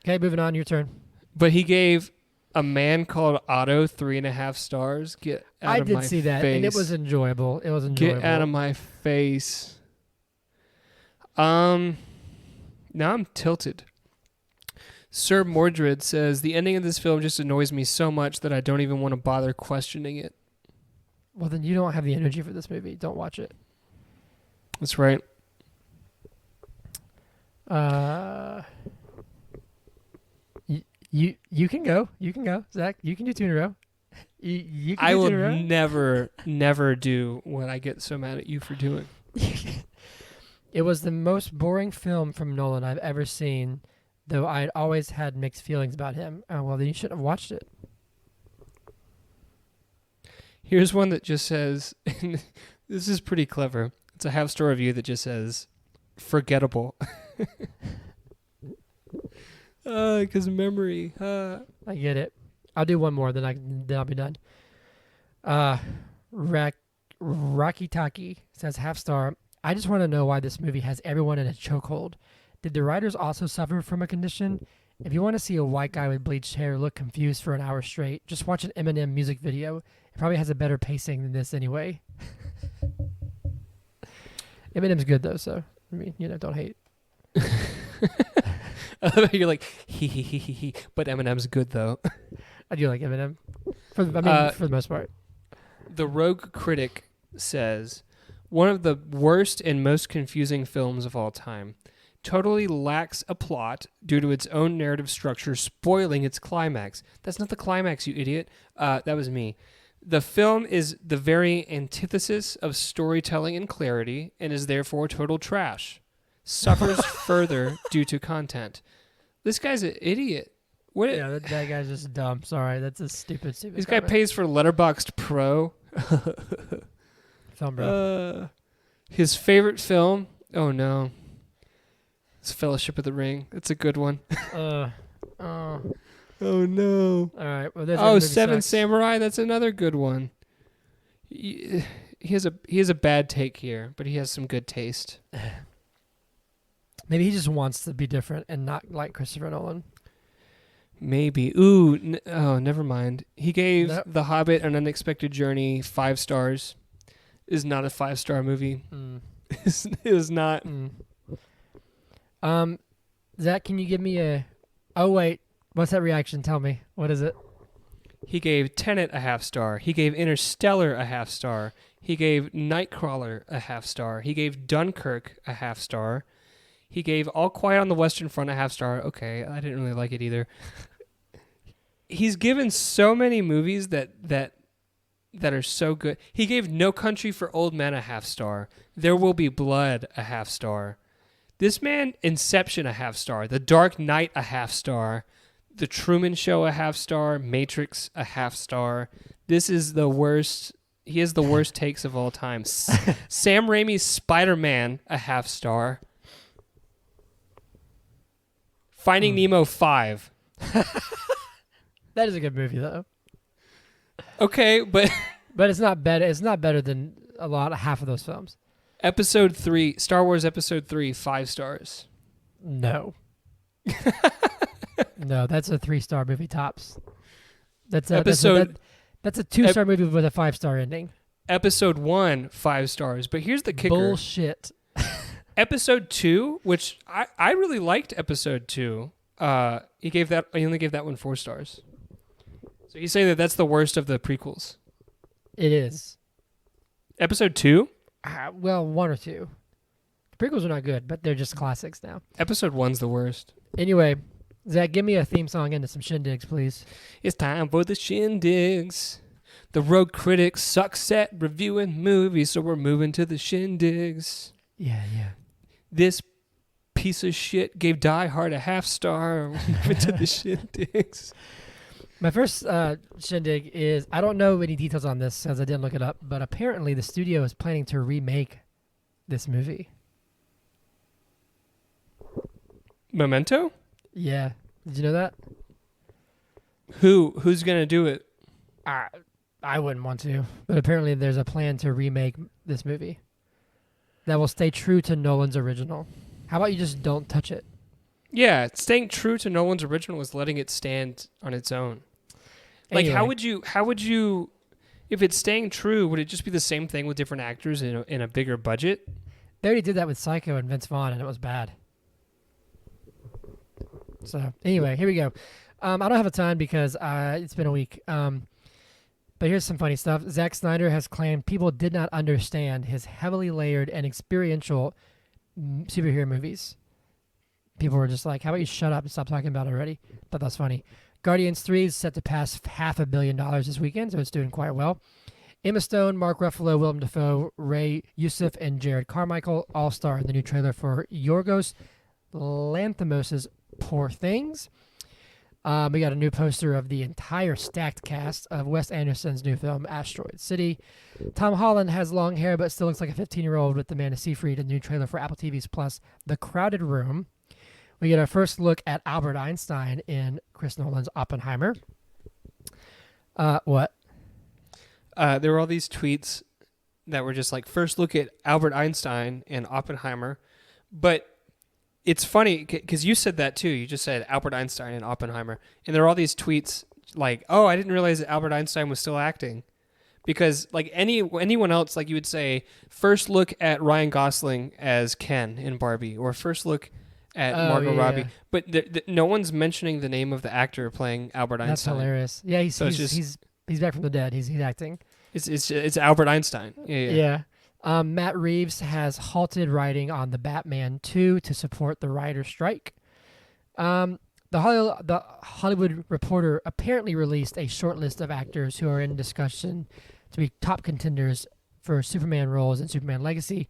moving on. Your turn. But he gave A Man Called Otto 3.5 stars. Get out of my face. I did see that, and it was enjoyable. Get out of my face. Now I'm tilted. Sir Mordred says, the ending of this film just annoys me so much that I don't even want to bother questioning it. Well, then you don't have the energy for this movie. Don't watch it. That's right. You can go. You can go. Zach, you can do 2 in a row. You can I do will 2 in a row. never do what I get so mad at you for doing. It was the most boring film from Nolan I've ever seen, though I'd always had mixed feelings about him. Oh, well, then you shouldn't have watched it. Here's one that just says, this is pretty clever. It's a half-star review that just says, forgettable. Because memory. I get it. I'll do one more, then I'll be done. Rocky Taki says half star. I just want to know why this movie has everyone in a chokehold. Did the writers also suffer from a condition? If you want to see a white guy with bleached hair look confused for an hour straight, just watch an Eminem music video. It probably has a better pacing than this anyway. Eminem's good though, so I mean, don't hate. You're like he, but Eminem's good though. I do like Eminem, for the most part. The Rogue Critic says, one of the worst and most confusing films of all time. Totally lacks a plot due to its own narrative structure, spoiling its climax. That's not the climax, you idiot. That was me. The film is the very antithesis of storytelling and clarity, and is therefore total trash. Suffers further due to content. This guy's an idiot. What? Yeah, that guy's just dumb. Sorry, that's a stupid. This guy pays for Letterboxd Pro. Film, bro. His favorite film? Oh no. It's Fellowship of the Ring. It's a good one. Oh no. All right. Well, Seven Samurai. That's another good one. He has a bad take here, but he has some good taste. Maybe he just wants to be different and not like Christopher Nolan. Maybe. Ooh. Never mind. He gave The Hobbit: An Unexpected Journey 5 stars. Is not a 5-star movie. It is not. Zach, can you give me a... Oh, wait. What's that reaction? Tell me. What is it? He gave Tenet a half star. He gave Interstellar a half star. He gave Nightcrawler a half star. He gave Dunkirk a half star. He gave All Quiet on the Western Front a half star. Okay, I didn't really like it either. He's given so many movies that are so good. He gave No Country for Old Men a half star. There Will Be Blood a half star. This man, Inception a half star. The Dark Knight a half star. The Truman Show a half star. Matrix a half star. This is the worst. He has the worst takes of all time. Sam Raimi's Spider-Man a half star. Finding Nemo 5. That is a good movie, though. Okay, but it's not better. It's not better than half of those films. Episode 3, Star Wars Episode 3, 5 stars. No. No, that's a 3-star movie tops. That's a 2-star movie with a 5-star ending. Episode 1, 5 stars. But here's the kicker. Bullshit. Episode 2, which I really liked Episode 2. He only gave that one 4 stars. So you say that that's the worst of the prequels? It is. Episode 2? Well, 1 or 2. The prequels are not good, but they're just classics now. Episode 1's the worst. Anyway, Zach, give me a theme song into some shindigs, please. It's time for the shindigs. The road critics sucks at reviewing movies, so we're moving to the shindigs. Yeah. This piece of shit gave Die Hard a half star. We're moving to the shindigs. My first shindig is, I don't know any details on this as I didn't look it up, but apparently the studio is planning to remake this movie. Memento? Yeah. Did you know that? Who's going to do it? I wouldn't want to, but apparently there's a plan to remake this movie that will stay true to Nolan's original. How about you just don't touch it? Yeah, staying true to Nolan's original is letting it stand on its own. Like, anyway. how would you, if it's staying true, would it just be the same thing with different actors in a bigger budget? They already did that with Psycho and Vince Vaughn, and it was bad. So, anyway, here we go. I don't have a ton because it's been a week. But here's some funny stuff. Zack Snyder has claimed people did not understand his heavily layered and experiential superhero movies. People were just like, how about you shut up and stop talking about it already? Thought that's funny. Guardians 3 is set to pass $500 million this weekend, so it's doing quite well. Emma Stone, Mark Ruffalo, Willem Dafoe, Ray Youssef, and Jared Carmichael all star in the new trailer for Yorgos Lanthimos' Poor Things. We got a new poster of the entire stacked cast of Wes Anderson's new film, Asteroid City. Tom Holland has long hair but still looks like a 15-year-old with Amanda Seyfried in the new trailer for Apple TV's Plus, The Crowded Room. We get our first look at Albert Einstein in Chris Nolan's Oppenheimer. What? There were all these tweets that were just like, first look at Albert Einstein in Oppenheimer. But it's funny because you said that too. You just said Albert Einstein in Oppenheimer. And there are all these tweets like, oh, I didn't realize that Albert Einstein was still acting. Because like anyone else, like you would say, first look at Ryan Gosling as Ken in Barbie, or first look at Margot Robbie. But no one's mentioning the name of the actor playing Albert Einstein. That's hilarious. Yeah, he's back from the dead. He's acting. It's Albert Einstein. Yeah. Matt Reeves has halted writing on the Batman 2 to support the writer's strike. The Hollywood Reporter apparently released a short list of actors who are in discussion to be top contenders for Superman roles in Superman Legacy.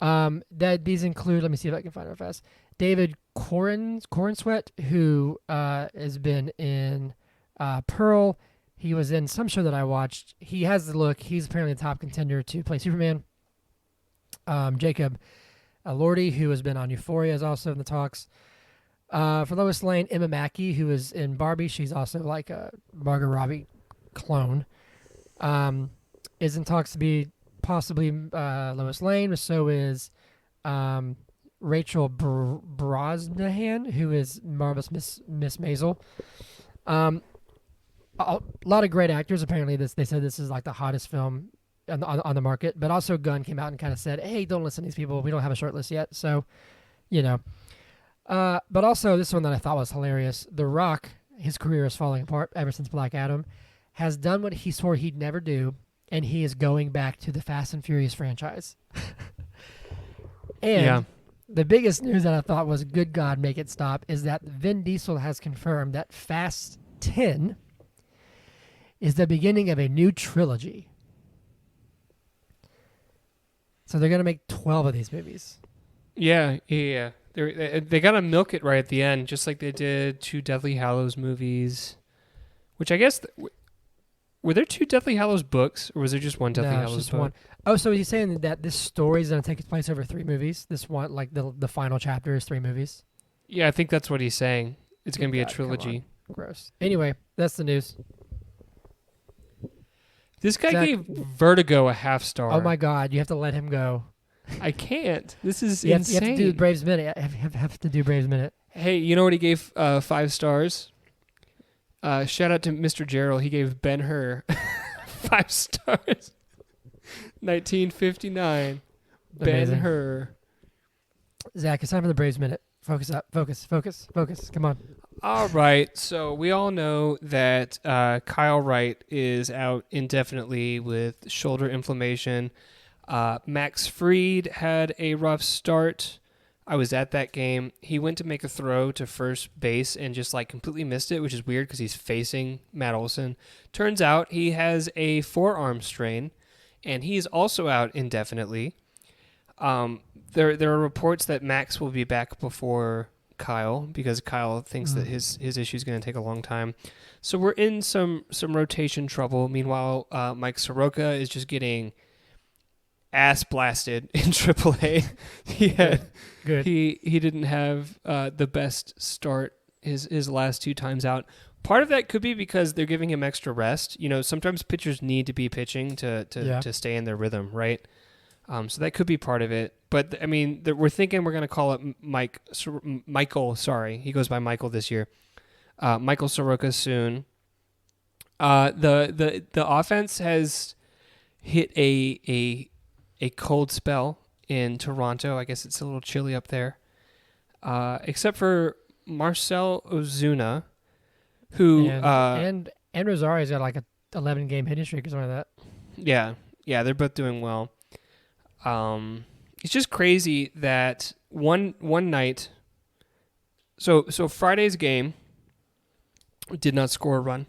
That these include, let me see if I can find it fast, David Corenswet, who has been in Pearl. He was in some show that I watched. He has the look. He's apparently the top contender to play Superman. Jacob Elordi, who has been on Euphoria, is also in the talks. For Lois Lane, Emma Mackey, who is in Barbie. She's also like a Margot Robbie clone. Is in talks to be possibly Lois Lane. So is Rachel Brosnahan, who is Marvelous Miss Maisel. A lot of great actors. Apparently, they said this is like the hottest film on the market. But also, Gunn came out and kind of said, "Hey, don't listen to these people. We don't have a short list yet." So, you know. But also, this one that I thought was hilarious. The Rock, his career is falling apart ever since Black Adam, has done what he swore he'd never do, and he is going back to the Fast and Furious franchise. And The biggest news that I thought was, good God, make it stop, is that Vin Diesel has confirmed that Fast 10 is the beginning of a new trilogy. So they're going to make 12 of these movies. Yeah. They got to milk it right at the end, just like they did 2 Deathly Hallows movies, which I guess... were there 2 Deathly Hallows books, or was there just one Deathly Hallows just book? one. Oh, so he's saying that this story is going to take place over 3 movies? This one, like the final chapter is 3 movies? Yeah, I think that's what he's saying. It's going to be a trilogy. Gross. Anyway, that's the news. This guy gave Vertigo a half star. Oh my God, you have to let him go. I can't. This is you insane. You have to do Braves Minute. Have to do Braves Minute. Hey, you know what he gave 5 stars? Shout out to Mr. Gerald. He gave Ben-Hur 5 stars. 1959. Ben-Hur. Zach, it's time for the Braves Minute. Focus up. Focus. Come on. All right. So we all know that Kyle Wright is out indefinitely with shoulder inflammation. Max Fried had a rough start. I was at that game. He went to make a throw to first base and just like completely missed it, which is weird because he's facing Matt Olson. Turns out he has a forearm strain, and he's also out indefinitely. There are reports that Max will be back before Kyle because Kyle thinks that his issue is going to take a long time. So we're in some rotation trouble. Meanwhile, Mike Soroka is just getting ass blasted in AAA. Good. He didn't have the best start his last 2 times out. Part of that could be because they're giving him extra rest. You know, sometimes pitchers need to be pitching to stay in their rhythm, right? So that could be part of it. But I mean, we're thinking we're going to call it Michael. Sorry, he goes by Michael this year. Michael Soroka soon. The offense has hit a cold spell in Toronto. I guess it's a little chilly up there. Except for Marcell Ozuna, who and Rosario's got like a 11-game hitting streak or something like that. Yeah, they're both doing well. It's just crazy that one night. So Friday's game did not score a run.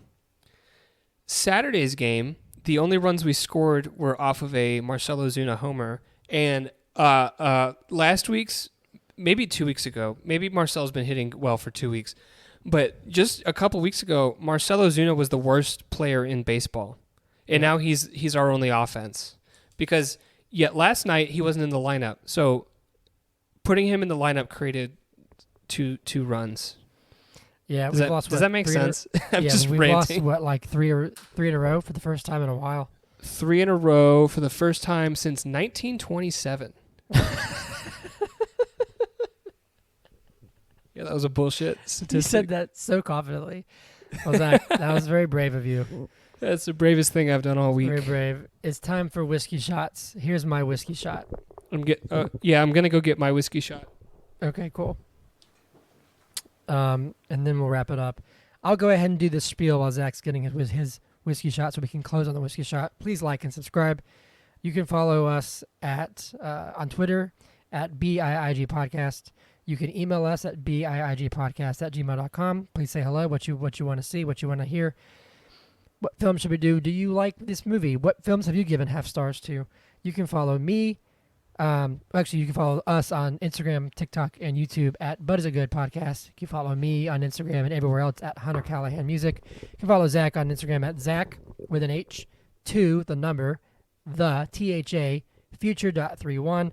Saturday's game, the only runs we scored were off of a Marcell Ozuna homer, and last week's, maybe 2 weeks ago, maybe Marcel's been hitting well for 2 weeks, but just a couple weeks ago, Marcell Ozuna was the worst player in baseball, and now he's our only offense because. Yet last night he wasn't in the lineup, so putting him in the lineup created two runs. Yeah, does that make sense? I'm just we've ranting. Lost like three in a row for the first time in a while. 3 in a row for the first time since 1927. Yeah, that was a bullshit statistic. You said that so confidently. That was very brave of you. That's the bravest thing I've done all week. Very brave. It's time for whiskey shots. Here's my whiskey shot. I'm gonna go get my whiskey shot. Okay, cool. And then we'll wrap it up. I'll go ahead and do the spiel while Zach's getting his whiskey shot, so we can close on the whiskey shot. Please like and subscribe. You can follow us on Twitter at BIIG Podcast. You can email us at biigpodcast@gmail.com. Please say hello. What you want to see, what you want to hear. What film should we do? Do you like this movie? What films have you given half stars to? You can follow me. You can follow us on Instagram, TikTok, and YouTube at But Is It Good Podcast. You can follow me on Instagram and everywhere else at Hunter Callahan Music. You can follow Zach on Instagram at Zach with an H, 2, the number, the THA, future.31.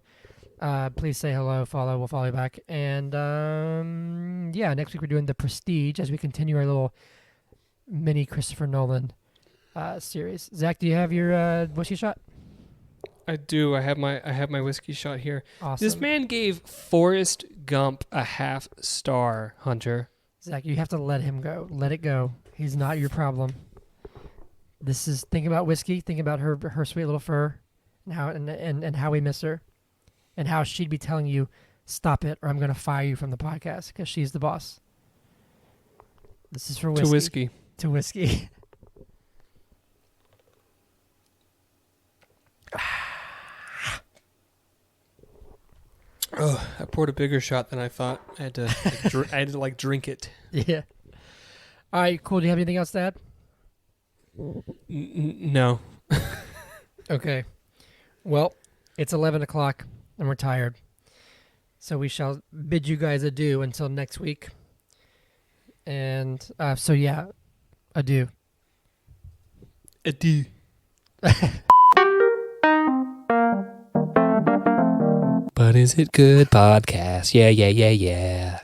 Please say hello, follow, we'll follow you back. And next week we're doing The Prestige as we continue our little mini Christopher Nolan series. Zach, do you have your whiskey shot? I do. I have my whiskey shot here. Awesome. This man gave Forrest Gump a half star, Hunter. Zach, you have to let him go. Let it go. He's not your problem. Think about whiskey. Think about her sweet little fur, and how we miss her, and how she'd be telling you, "Stop it, or I'm going to fire you from the podcast," because she's the boss. This is for whiskey. To whiskey. Oh, I poured a bigger shot than I thought. I had to, drink it. Yeah. All right, cool. Do you have anything else to add? No. Okay. Well, it's 11 o'clock and we're tired. So we shall bid you guys adieu until next week. And so, yeah, adieu. Adieu. But is it good podcast? Yeah.